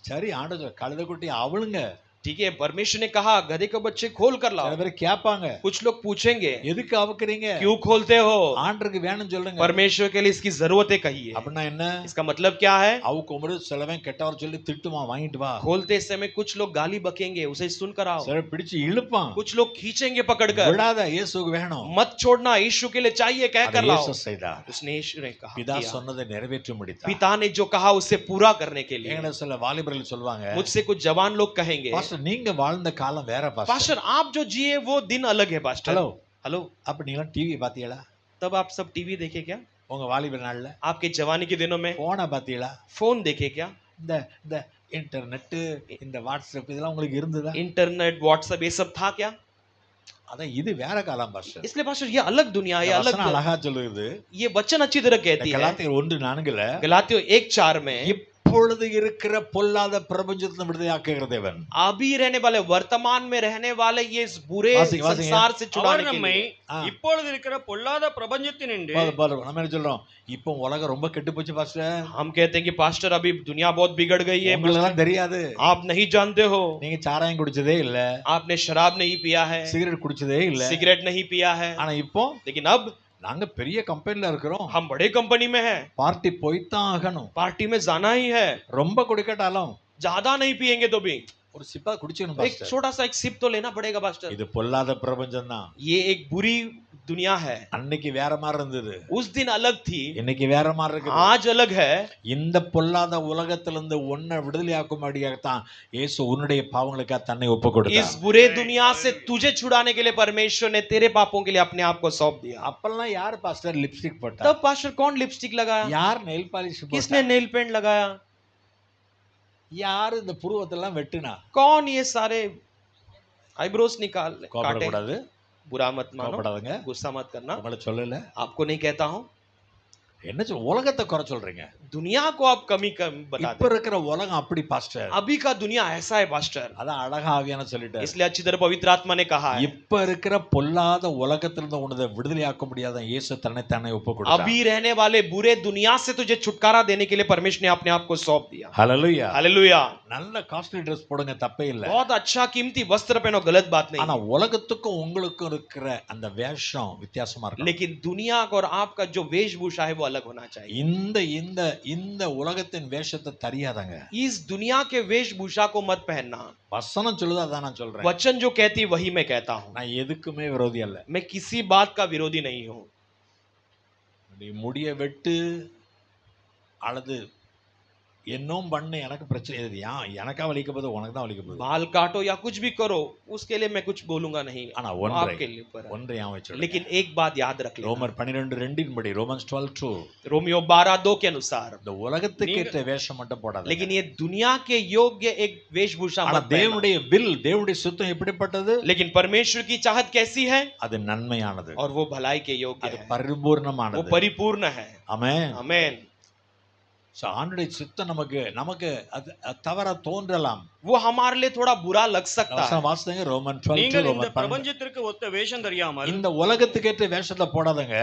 சரி ஆண்டவர் கழுதை குட்டி அவளுங்க, ठीक है, परमेश्वर ने कहा गधे को बच्चे खोल कर लाओ. சில பேர் கேட்பாங்க, कुछ लोग पूछेंगे எதுக்கு அவக்குறீங்க, क्यों खोलते हो? ஆண்டருக்கு வேணும் சொல்லுங்க. परमेश्वर के लिए इसकी जरूरतें कहिए. அப்படினா என்ன? इसका मतलब क्या है? அவுக்கும்போது சிலவன் கெட்டவர் சொல்லி திட்டுமா, வாங்கிட்டு வா. खोलते समय कुछ लोग गाली बकेंगे, उसे सुनकर आओ. சில பிடிச்சு இழுப்பான், कुछ लोग खींचेंगे पकड़कर. விடாத, இயேசுவுக்கு வேணும், मत छोड़ना, यीशु के लिए चाहिए, कहकर लाओ. இயேசு செய்தார். उसने यीशु ने कहा, பிதா சொன்னதை நிறைவேற்றி முடித்தார். पिता ने जो कहा उसे पूरा करने के लिए. எங்கட சில வாலிபர்கள் சொல்வாங்க, मुझसे कुछ जवान लोग कहेंगे, பாஸ்டர் நீங்க வாழ்ந்த காலம் வேற பாஸ்டர். पास्टर आप जो जिए वो दिन अलग है पास्टर. हेलो हेलो, அப்ப நீங்க டிவி பாத்தீங்களா? तब आप सब टीवी देखे क्या? உங்க வாலிப நாள்ல आपके जवानी के दिनों में போன பாத்தீங்களா? फोन देखे क्या? இந்த இந்த இன்டர்நெட், இந்த வாட்ஸ்அப் இதெல்லாம் உங்களுக்கு இருந்ததா? इंटरनेट, व्हाट्सएप ये सब था क्या? அதான் இது வேற காலம் பாஸ்டர். इसलिए पास्टर ये अलग दुनिया है, अलग. அழகா சொல்லுது, ये वचन अच्छी तरह कहती है. கலாத்தியர் 1:4ல, गलातियों 1:4 में இப்பொழுது இருக்கிற பொல்லாத பிரபஞ்சத்தை விடுதலையாக்குகிற தேவன், अभी रहने वाले, वर्तमान में रहने वाले ये इस बुरे संसार से छुड़ाने के लिए. இப்பொழுது இருக்கிற பொல்லாத பிரபஞ்சத்தினின்று, நம்ம என்ன சொல்றோம், இப்போ உலகம் ரொம்ப கெட்டு போச்சு பாஸ்டர். हम कहते हैं कि पास्टर अभी दुनिया बहुत बिगड़ गई है. உங்களுக்கு தெரியாது, आप नहीं जानते हो. நீங்க சாராயம் குடிச்சதே இல்ல, आपने शराब नहीं पिया है, சிகரெட் குடிச்சதே இல்ல, सिगरेट नहीं पिया है. ஆனா இப்போ, लेकिन अब நாங்க பெரிய கம்பெனில இருக்கிறோம், हम बड़े कंपनी में हैं, பார்ட்டி போய்தான் ஆகணும், पार्टी में जाना ही है. ரொம்ப குடிக்கட்டாலும் ज्यादा नहीं पिएंगे तो भी ஒரு சிப்பா குடிச்சணும் एक பாஸ்டர். छोटा सा एक सिप तो लेना पड़ेगा पास्टर. இது பொல்லாத பிரபஞ்சம் தான். ये एक बुरी दुनिया है. அன்னைக்கு வேற மாதிரி இருந்தது, उस दिन अलग थी, இன்னைக்கு வேற மாதிரி இருக்கு. आज अलग है. இந்த பொல்லாத உலகத்திலிருந்து உன்னை விடுதலையாக்கும்படியாகத்தான் இயேசு உன்னுடைய பாவங்களுக்காக தன்னை ஒப்புக்கொடுத்தார். इस बुरे दुनिया से तुझे छुड़ाने के लिए परमेश्वर ने तेरे पापों के लिए अपने आप को सौंप दिया. அப்பெல்லாம் யார் பாஸ்டர் லிப்ஸ்டிக் போட்டா? तब पास्टर कौन लिपस्टिक लगाया? யார் நெயில் பாலிஷ் போட்டா? किसने नेल पेंट लगाया? யார் இந்த புருவத்தெல்லாம் வெட்டுனா? कौन ये सारे आईब्रोज निकाल काटे? கோபப்படக்கூடாது, बुरा मत मानो, கோபப்படாதீங்க, गुस्सा मत करना. உங்களை சொல்லல, आपको नहीं कहता हूं. என்ன உலகத்தை குறை சொல்றீங்க? दुनिया को आप कमी कम இப்ப बताते हैं। இருக்கிற உலகம் அப்படி பாஸ்டர். अभी का दुनिया ऐसा है पास्टर, அதான் அழகா ஆவியான சொல்லிட்டாரு. इसलिए अच्छी तरह पवित्र आत्मा ने कहा है, இப்ப இருக்கிற பொல்லாத உலகத்திலிருந்து உனதை விடுதலையாக்க முடியாத இயேசு தன்னை தானே ஒப்பு கொடுத்தார். अभी रहने वाले बुरे दुनिया से तुझे छुटकारा देने के लिए परमेश्वर ने अपने आप को सौंप दिया। ஹalleluya. हालेलुया। நல்ல காஸ்ட்லி ட்ரெஸ் போடுங்க, தப்பே இல்ல. बहुत अच्छा कीमती वस्त्र पहनो, गलत बात नहीं, ஆனா உலகத்துக்கும் உங்களுக்கும் இருக்கிற அந்த வேஷம் வித்தியாசமா இருக்கும். लेकिन दुनिया का और आपका जो वेशभूषा है वो अलग होना चाहिए। இந்த இந்த இந்த உலகத்தின் வேஷத்தை தெரியாதங்க. इस दुनिया के वेशभूषा को मत पहनना। வசனம் சொல்லுது, அதான் நான் சொல்றேன். वचन जो कहती वही मैं कहता हूँ। நான் எதுக்குமே விரோதி அல்ல. मैं किसी बात का विरोधी नहीं हूँ। நீ முடிய வெட்டு அல்லது என்னும் பண்ணு, எனக்கு பிரச்சனை இது. எனக்கா வலிக்க போகுது, உனக்கு தான் வலிக்க போகுது. बाल काटो या कुछ भी करो, उसके लिए मैं कुछ बोलूंगा नहीं, ஆனா आपके लिए ऊपर है। ஒன்றை ஞாபகம் வச்சுக்கோங்க. लेकिन एक बात याद रख लेना, ரோமர் 12:2 படி, ரோமன்ஸ் 12:2, रोमियो 12:2 के अनुसार, இந்த உலகத்துக்கு ஏற்ற வேஷம் மட்டும் போடாத. लेकिन ये दुनिया के योग्य एक वेशभूषा ஆனா मत पहनना। தேவனுடைய வில், தேவனுடைய சுத்தம் எப்படிப்பட்டது? लेकिन परमेश्वर की चाहत कैसी है? அது நன்மையானது, और वो भलाई के योग्य அது है, பரிபூர்ணமானது. वो परिपूर्ण है। ஆமென். आमेन। சோ ஆண்டவருடைய சித்தம் நமக்கு அது தவற தோன்றலாம். वो हमारे लिए थोड़ा बुरा लग सकता है। வசனம் வாசிங்க, ரோமன் 12:2, நீங்கள் இந்த ரோமன் 12. பிரபஞ்சத்திற்கு ஒத்த வேஷம் தெரியாமல் இந்த உலகத்துக்கு ஏற்ற வேஷத்தை போடாதங்க.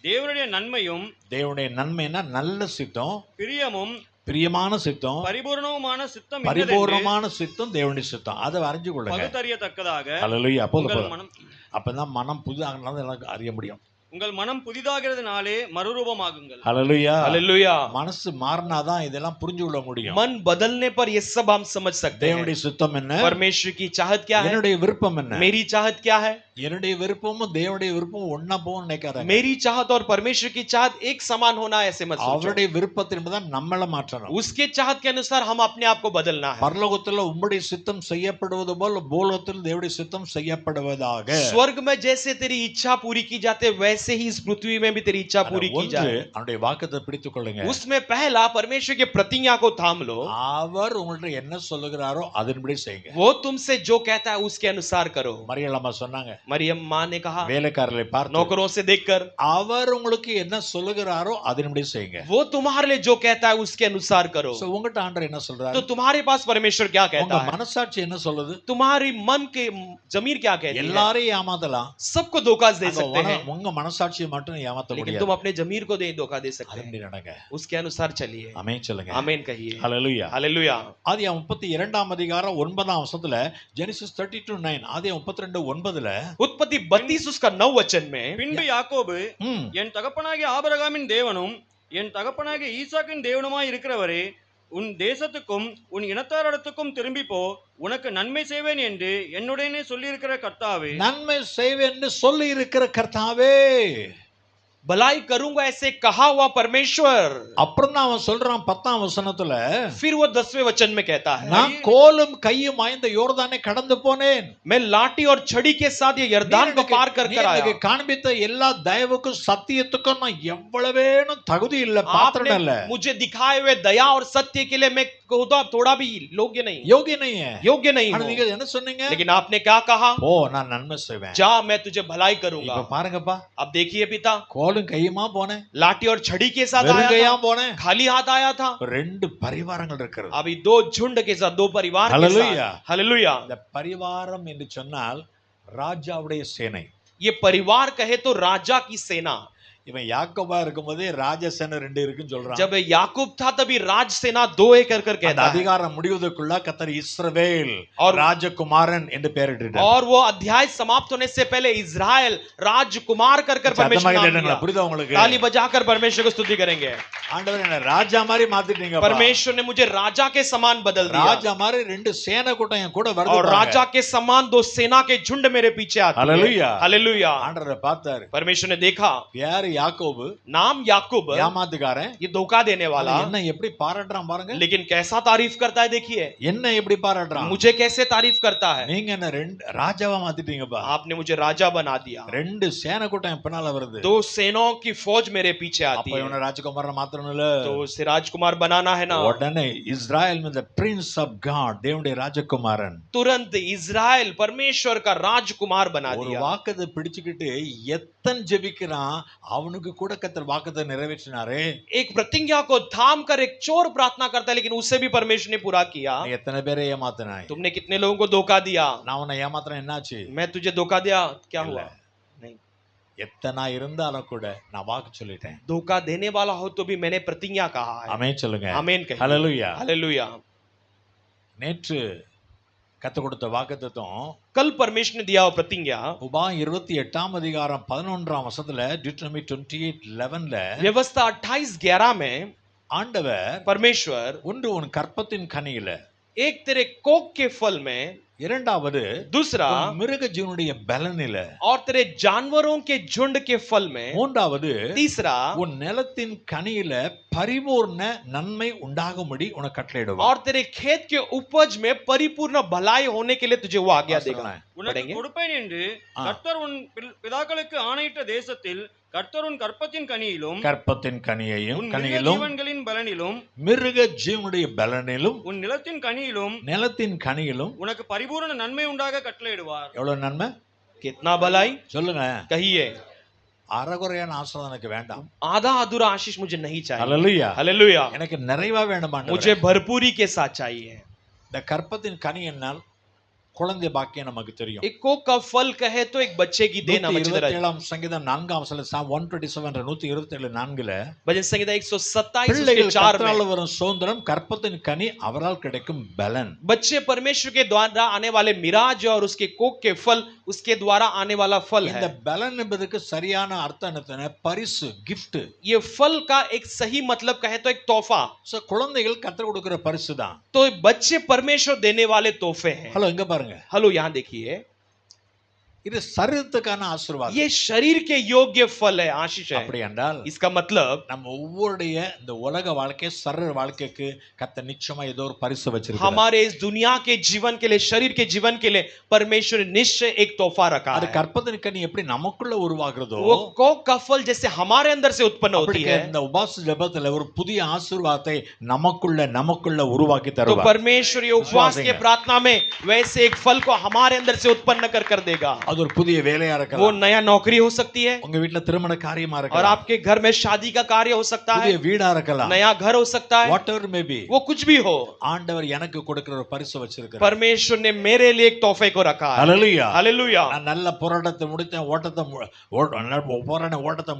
தேவனுடைய நன்மையும் தேவனுடைய நன்மைனா நல்ல சித்தம், பிரியமும் பிரியமான சித்தம், பரிபூர்ணமான சித்தம் பரிபூர்ணமான சித்தம், தேவனுடைய சித்தம். அதை அறிஞ்சு கொள்ளுங்க. பகுத்தறியத்தக்கதாக ஹalleluya. உங்கள் மனம் அப்பதான் மனம் புதுதாக எனக்கு அறிய முடியும். உங்கள் மனம் புதிதாகிறதுனாலே மறுரூபமாகுங்கள். ஹalleluya. हालेलुया। மனசு மாறினாதான் இதெல்லாம் புரிஞ்சு கொள்ள முடியும். मन बदलने पर ये सब हम समझ सकते हैं। தேவனுடைய சித்தம் என்ன, परमेश्वर की चाहत क्या है, என்னுடைய விருப்பம் என்ன. मेरी चाहत क्या है। என்னுடைய விருப்பமும் தேவனுடைய விருப்பமும் ஒண்ணா போகணும்னு நினைக்காதீங்க. मेरी चाहत और परमेश्वर की चाहत एक समान होना ऐसे मत सोचो। அவருடைய விருப்பத்தின்படி தான் நம்மள மாற்றணும். उसके चाहत के अनुसार हम अपने आप को बदलना है। பரலோகத்துல உம்முடைய சித்தம் செய்யப்படுவது போல பூலோகத்தில் தேவனுடைய சித்தம் செய்யப்படுவதாக. स्वर्ग में जैसे तेरी इच्छा पूरी की जाती है, वैसे ही इस पृथ्वी में भी तेरी इच्छा पूरी की ஒன்று, जाए। அவருடைய வாக்குத்தத்தத்தை பிடித்துக் கொள்ளுங்க. उसमें पहला परमेश्वर के प्रतिज्ञा को थाम लो। அவர் உங்கள்ட்ட என்ன சொல்லுகிறாரோ அதன்படி செய்யுங்க. वो तुमसे जो कहता है उसके अनुसार करो। மரியாள் அம்மா சொன்னாங்க, मरियम माँ ने कहा வேலைக்காரரை பார்த்து, नौकरों से देखकर, அவர் உங்களுக்கு என்ன சொல்லுகிறாரோ அதன்படி செய்யுங்க. वो तुम्हारे लिए जो कहता है उसके अनुसार करो। சோ உங்கள்ட்ட ஆண்டவர் என்ன சொல்றாரு? तो तुम्हारे पास परमेश्वर क्या कहता உங்க है, மனசாட்சி என்ன சொல்லுது? तुम्हारी मन के जमीर क्या कहती है। எல்லாரையும் ஏமாத்தலாம், सबको धोखा दे सकते हैं, உங்க மனசாட்சியை மட்டும் ஏமாத்த लेकिन முடியாது. तुम अपने जमीर को धोखा दे सकते हैं। அதன்படி நடங்க. उसके अनुसार चलिए। ஆமென் சொல்லுங்க. आमीन कहिए। ஹalleluya. हालेलुया। ஆதியாகமம் 32 அதிகாரம் 9 வசனத்துல, ஜெனசிஸ் 32:9, ஆதியாகமம் 32:9ல, उत्पत्ति 32 उसका 9 वचन में, பின்பு யாக்கோபு, என் தகப்பனாகிய ஆபிரகாமின் தேவனும் என் தகப்பனாகிய ஈசாக்கின் தேவனுமாய் இருக்கிறவரே, உன் தேசத்துக்கும் உன் இனத்தாரிடத்துக்கும் திரும்பி போ, உனக்கு நன்மை செய்வேன் என்று என்னுடனே சொல்லியிருக்கிற கர்த்தாவே, நன்மை செய்வேன் என்று சொல்லி இருக்கிற கர்த்தாவே, भलाई करूंगा ऐसे कहा हुआ परमेश्वर। அப்புறம் தான் அவன் சொல்றான் 10ஆம் வசனத்துல, फिर वो 10वें वचन में कहता है, நான் கோலும் கையும் வாய்ந்த யோர்தானை கடந்து போனேன், मैं लाठी और छड़ी के साथ ये यर्दान को पार कर कर आया। காண்பித்த எல்லா தயவுக்கும் சத்தியத்துக்கும் நான் எவ்வளவேனும் தகுதி இல்ல, பாத்திரம் இல்ல, मुझे दिखाए हुए दया और सत्य के लिए मैं थोड़ा भी योग्य नहीं, யோகிய नहीं है, योग्य नहीं ஆனா हूं। நீங்க என்ன சொன்னீங்க? लेकिन आपने क्या कहा, ஓ நான் நன்மை செய்வேன். जा मैं तुझे भलाई करूंगा। இப்ப பாருங்கப்பா, अब देखिए पिता, கோலும் கையுமா போனேன், लाठी और छड़ी के साथ आया வெறுங்கையா था, போனேன், खाली हाथ आया था। ரெண்டு பரிவாரங்கள் இருக்கிறது. अभी 2 झुंड के साथ, 2 परिवार के हालेलुया। साथ। हालेलुया। இந்த பரிவாரம் என்று சொன்னால் ராஜாவுடைய சேனை. ये परिवार कहे तो राजा की सेना। இவன் யாக்கோபா இருக்கும்போதே ராஜசேனை 2 இருக்குன்னு சொல்றான். जब याकूब था तभी राज सेना 2 कर அந்த कहता है। அதிகாரம் முடிவதற்குள்ள கர்த்தர் இஸ்ரவேல் और ராஜகுமாரன் என்று பெயரிட்டார். और वो अध्याय समाप्त होने से पहले इजराइल राजकुमार कर परमेश्वर नाम दिया। புரியுதா உங்களுக்கு? ताली बजाकर परमेश्वर को स्तुति करेंगे। ஆண்டவர் என்ன ராஜா மாதிரி மாத்திட்டீங்க. परमेश्वर ने मुझे राजा के समान बदल दिया। ராஜா மாதிரி 2 சேனை கூட்டம் என் கூட வருது. और राजा के समान 2 सेना के झुंड मेरे पीछे आते हैं। हालेलुया। हालेलुया। ஆண்டவர் பார்த்தாரு. परमेश्वर ने देखा, யார் யாக்கோபு, नाम याकूब, ஏமாத்துக்காரன், ये धोखा देने वाला, என்ன எப்படி பாராட்டுறான் பாருங்க. लेकिन कैसा तारीफ करता है देखिए। என்ன எப்படி பாராட்டுறான்? मुझे कैसे तारीफ करता है। நீங்க என்ன 2 ராஜாவா மாத்திட்டீங்கப்பா. आपने मुझे राजा बना दिया। 2 சேனை கூட்டம் என் பின்னால வருது. 2 सेनाओं की फौज मेरे पीछे आती அப்ப है। இவனை ராஜகுமாரன் மாத்திரம் இல்ல, तो उसे राजकुमार बनाना है ना। உடனே இஸ்ராயேல் में the prince of God, தேவனுடைய ராஜகுமாரன், तुरंत इजराइल परमेश्वर का राजकुमार बना ஒரு दिया। வாக்கத்தை பிடிச்சுக்கிட்டு எத்தன் ஜெபிக்கிறான், அவனுக்கு கூட கர்த்தர் வாக்குத்தத்தம் நிறைவேற்றினாரே. एक प्रतिज्ञा को थाम कर एक चोर प्रार्थना करता है, लेकिन उससे भी परमेश्वर ने पूरा किया। நீ எத்தனை பேரை ஏமாத்தினாய்? तुमने कितने लोगों को धोखा दिया? நான் உன்னை ஏமாத்தினா என்னாச்சு? मैं तुझे धोखा दिया, क्या हुआ? नहीं, எத்தனை இருந்தாலும் கூட நான் வாக்கு சொல்லிட்டேன். धोखा देने वाला हो तो भी मैंने प्रतिज्ञा कहा है। ஆமென் சொல்லுங்க. आमीन कहिए। ஹalleluya. हालेलुया। நேற்று கர்த்தர் கொடுத்த வாக்குத்தத்தம் कल परमेश्वर ने दिया हुआ प्रतिज्ञा உபாகம் 28ஆம் அதிகாரம் 11ஆம் வசனத்துல டியூட்டனமி 28:11ல व्यवस्था 28:11 में ஆண்டவர் परमेश्वर ஒன்று உன் கற்பத்தின் கனியில, एक तेरे कोक के फल में, இரண்டாவது दूसरा உன் மிருக ஜீவனுடைய பலனில, और तेरे जानवरों के झुंड के फल में, மூன்றாவது तीसरा உன் நிலத்தின் கனியில பரிபூர்ண நன்மை உண்டாகும்படி உனக்கு கட்டளையிடுவார். और तेरे खेत के उपज में परिपूर्ण भलाई होने के लिए तुझे वो आज्ञा देगा। உனக்கு पढ़ेंगे। கொடுப்பேன் என்று கர்த்தர் உன் பிதாக்களுக்கு ஆணையிட்ட தேசத்தில் கர்த்தர் உன் கற்பத்தின் கனியிலும் கற்பத்தின் கனியையும் உன் மிருக கனியிலும் ஜீவன்களின் பலனிலும் மிருக ஜீவனுடைய பலனிலும் உன் நிலத்தின் கனியிலும் நிலத்தின் கனியிலும் உனக்கு பரிபூரண நன்மை உண்டாக கட்டளையிடுவார். எவ்வளவு நன்மை कितना भलाई சொல்லுங்க. कहिए। அறகுறையான ஆசீர்வாதம் எனக்கு வேண்டாம். आधा अधूरा आशीष मुझे नहीं चाहिए। ஹalleluya. हालेलुया। எனக்கு நிறைவா வேண்டாம் ஆண்டவரே. मुझे भरपूरी के साथ चाहिए। இந்த கற்பத்தின் கனி என்னால் குழந்தை பாக்கியம் நமக்கு தெரியும். एक कोक का फल कहे तो एक बच्चे की देना। 127ஆம் சங்கீதம் 4ஆம் வசனம் Psalm 127 127:4ல भजन संहिता 127 उसके பிள்ளைகள் 4 கர்த்தரால் में வரும் சுதந்திரம் கற்பத்தின் கனி அவரால் கிடைக்கும் பலன். बच्चे परमेश्वर के द्वारा आने वाले मिराज और उसके कोक के फल उसके द्वारा आने वाला फल இந்த है। பலன் என்பதுக்கு சரியான அர்த்தம் என்ன? பரிசு, gift. ये फल का एक सही मतलब कहे तो एक तोहफा। சோ குழந்தைகள் கர்த்தர் கொடுக்கிற பரிசு தான். तो बच्चे परमेश्वर देने वाले तोहफे हैं। ஹலோ இங்க பாருங்க. हेलो यहाँ देखिए, இது சரீரத்துக்கான ஆசீர்வாதம். ये शरीर के योग्य फल है, आशीष है। அப்படி என்றால் इसका मतलब நம்ம ஒவ்வொருடைய இந்த உலக வாழ்க்கை சரீர வாழ்க்கைக்கு கர்த்தர் நிச்சயமா ஏதோ ஒரு பரிசு வச்சிருக்கார். हमारे इस दुनिया के जीवन के लिए, शरीर के जीवन के लिए परमेश्वर ने निश्चय एक तोहफा रखा அது है। கற்பத்தின் கனி எப்படி நமக்குள்ள உருவாகுறதோ वो कोक का फल जैसे हमारे अंदर से उत्पन्न होती है, இந்த உபாச ஜெபத்துல ஒரு புதிய ஆசீர்வாதத்தை நமக்குள்ள உருவாக்கி तो தருவார். परमेश्वर ये उपवास के प्रार्थना में वैसे एक फल को हमारे अंदर से उत्पन्न कर देगा। அது ஒரு புதிய வேலையா वो இருக்கலாம். नया नौकरी हो सकती है, உங்க வீட்ல திருமண காரியமா और இருக்கலாம். आपके घर में शादी का कार्य हो सकता है, புதிய வீடா இருக்கலாம். नया घर हो सकता है, வாட் எவர் மே பி. वो कुछ भी हो। ஆண்டவர் எனக்கு கொடுக்கிற ஒரு பரிசு வச்சிருக்கார். परमेश्वर ने मेरे लिए एक तोहफे को रखा है। ஹalleluya. हालेलुया। நான் நல்ல போராட்டத்தை முடித்தேன், ஓட்டத்தை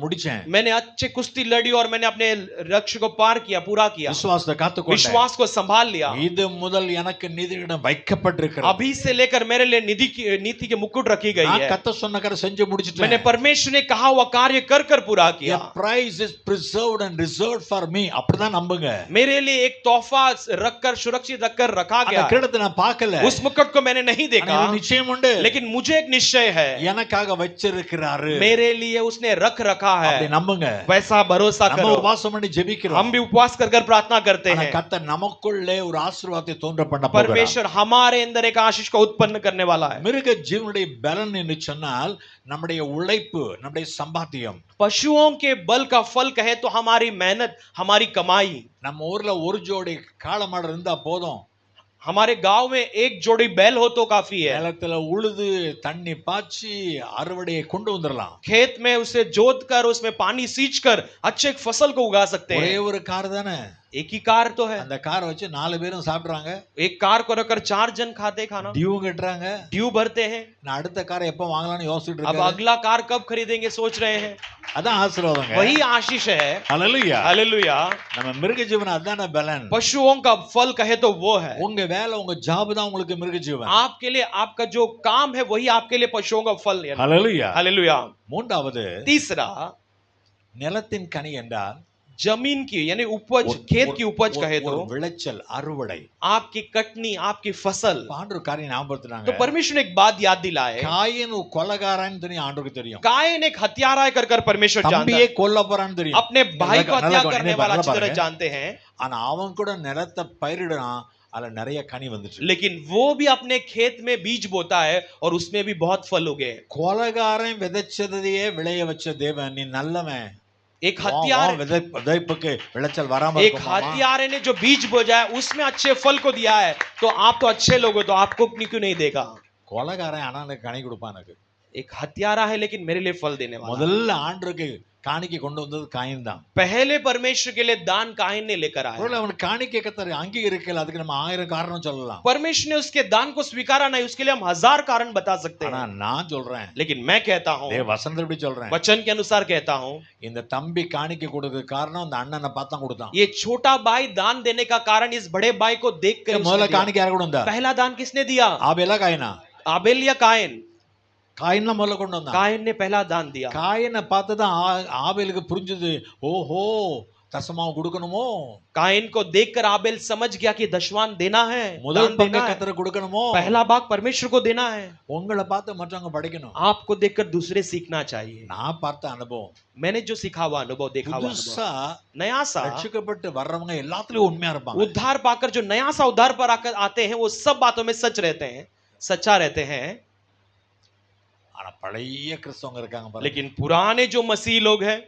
முடிச்சேன். मैंने अच्छे कुश्ती लड़ी और मैंने अपने लक्ष्य को पार किया, पूरा किया, விசுவாசத்தை காத்துக்கொண்டேன். विश्वास को संभाल लिया। இது முதல் எனக்கு நீதியிடம் வைக்கப்பட்டிருக்கிறது. अभी से लेकर मेरे लिए नीति के मुकुट रखी गई நான் है। கத்த சொன்ன காரியம் செஞ்சு मैंने முடிச்சிட்டேன். परमेश्वर ने कहा हुआ कार्य कर पूरा The किया। prize is preserved and reserved for me. அப்படிதான் நம்புங்க. मेरे लिए एक तोहफा रखकर, सुरक्षित रखकर रखा அந்த गया। கிரீடத்தை நான் பார்க்கல. उस मुकुट को मैंने नहीं ஆனா देखा, ஒரு நிச்சயம் உண்டு. लेकिन मुझे एक निश्चय है, எனக்காக வச்சிருக்கிறாரு. मेरे लिए उसने रखा அப்படி है। நம்புங்க. वैसा भरोसा நம்ம करो। உபவாசம் பண்ணி ஜெபிக்கிறோம். हम भी उपवास कर प्रार्थना करते ஆனா हैं। கர்த்தர் நமக்குள்ளே ஒரு ஆசீர்வாதத்தை தோன்ற பண்ண போகிறார். परमेश्वर हमारे अंदर एक आशीष को उत्पन्न करने वाला है। மிருக ஜீவனுடைய பலன் என்று சொன்னால் நம்முடைய உழைப்பு, நம்முடைய சம்பாத்தியம். पशुओं के बल का फल कहे तो हमारी मेहनत, हमारी कमाई। நம்ம ஊர்ல ஒரு ஜோடி காளை மாடு இருந்தா போதும். हमारे गांव में एक जोड़ी बैल हो तो काफी है। நிலத்துல உழுது தண்ணி பாய்ச்சி அறுவடையை கொண்டு வந்துடலாம். खेत में उसे जोत कर उसमें पानी सींच कर अच्छे एक फसल को उगा सकते ஒரே हैं। ஒரு கார் தானே. एक ही कार तो है, அந்த காரை வச்சு 4 பேரும் சாப்பிடுறாங்க. एक कार को रखकर 4 जन खाते खाना, டியூ கட்டுறாங்க. ड्यू भरते हैं। நான் அடுத்த காரை எப்ப வாங்கலாம்னு யோசிச்சுட்டு अब இருக்கேன். अगला कार कब खरीदेंगे सोच रहे हैं। அதான் ஆசீர்வாதங்க. वही आशीष है। ஹalleluya. हालेलुया। நம்ம மிருக ஜீவன் அதான பலன். पशुओं का फल कहे तो वो है। உங்க வேலை, உங்க ஜாப் தான் உங்களுக்கு மிருக ஜீவன். आपके लिए आपका जो काम है वही आपके लिए पशुओं का फल है। ஹalleluya. हालेलुया। மூன்றாவது तीसरा, நிலத்தின் கனி என்றால் जमीन की यानी उपज, खेत की उपज कहे तो ஒரு விளைச்சல், அறுவடை. आपकी कटनी, आपकी फसल। ஆண்டவர் காரியம் तो ஞாபகப்படுத்துறாங்க. परमेश्वर ने एक बात याद दिलाए, காயின் ஒரு கொலைகாரன்னு தெரியும், ஆண்டவருக்கு தெரியும். कायन एक हत्यारा है कर परमेश्वर जानता தம்பியே है, கொல்ல போறான்னு தெரியும். अपने भाई को हत्या நல்ல करने वाला अच्छी तरह जानते हैं, ஆனா அவன் கூட நிலத்தை பயிரிடுறான், அதுல நிறைய கனி வந்துச்சு. लेकिन वो भी अपने खेत में बीज बोता है और उसमें भी बहुत फल उगे। கொலைகாரன் விதைச்சதையே விளைய வச்ச தேவன், நீ நல்லவன். एक हत्यारे விதைப்புக்கு விளைச்சல் வராம एक இருக்குமா? हत्यारे ने जो बीज बोया है उसमें अच्छे फल को दिया है, तो आप तो अच्छे लोग हो, तो आपको क्यों नहीं देगा। கொலைகாரன் ஆனா எனக்கு கனி கொடுப்பான். எனக்கு एक हत्यारा है लेकिन मेरे लिए फल देने वाला। முதல்ல ஆண்டவருக்கு காணிக்கை கொண்டு வந்தது காயின் தான். पहले परमेश्वर के लिए दान कायन ने लेकर आया। ஒருவேளை அவன் காணிக்கை கத்தர் அங்கீகரிக்கல, அதுக்கு நம்ம 1000 காரணம் சொல்லலாம். परमेश्वर ने उसके दान को स्वीकारा नहीं, उसके लिए हम 1000 कारण बता सकते ஆனா हैं, நான் சொல்றேன், लेकिन मैं कहता हूं, தேவ வசனத்தை எப்படி சொல்றேன், वचन के अनुसार कहता हूं, இந்த தம்பி காணிக்கை கொடுக்க காரணம் அந்த அண்ணனை பார்த்தா கொடுத்தான். ये छोटा भाई दान देने का कारण इस बड़े भाई को देखकर उसने முதல்ல दिया। காணிக்கை யார் கொண்டு வந்தா? पहला दान किसने दिया? ஆபேலா காயினா? आबेल या कायन? காயின் தான் முதல்ல கொண்டு வந்தான். कायन ने पहला दान दिया। காயினை பார்த்துதான் ஆபேலுக்கு புரிஞ்சது, ஓஹோ தசமாவை கொடுக்கணுமோ, कायन को देखकर आबेल समझ गया कि दशवान देना है, முதல் दान பங்கு देना है, கத்தரை கொடுக்கணுமோ. पहला भाग परमेश्वर को देना है। உங்களை பார்த்து மற்றவங்க படிக்கணும். आपको देखकर दूसरे सीखना चाहिए। நான் பார்த்த अनुभव, मैंने जो सीखा हुआ अनुभव, देखा हुआ புதுசா अनुभव, नया सा ரட்சிக்கப்பட்டு வர்றவங்க எல்லாத்துலயும் உண்மையா இருப்பாங்க. उद्धार पाकर जो नया सा उद्धार पर आकर आते हैं वो सब बातों में सच रहते हैं, सच्चा रहते हैं। ஆனா பழைய கிறிஸ்தவங்க இருக்காங்க பாருங்க, लेकिन पुराने जो मसीह लोग हैं,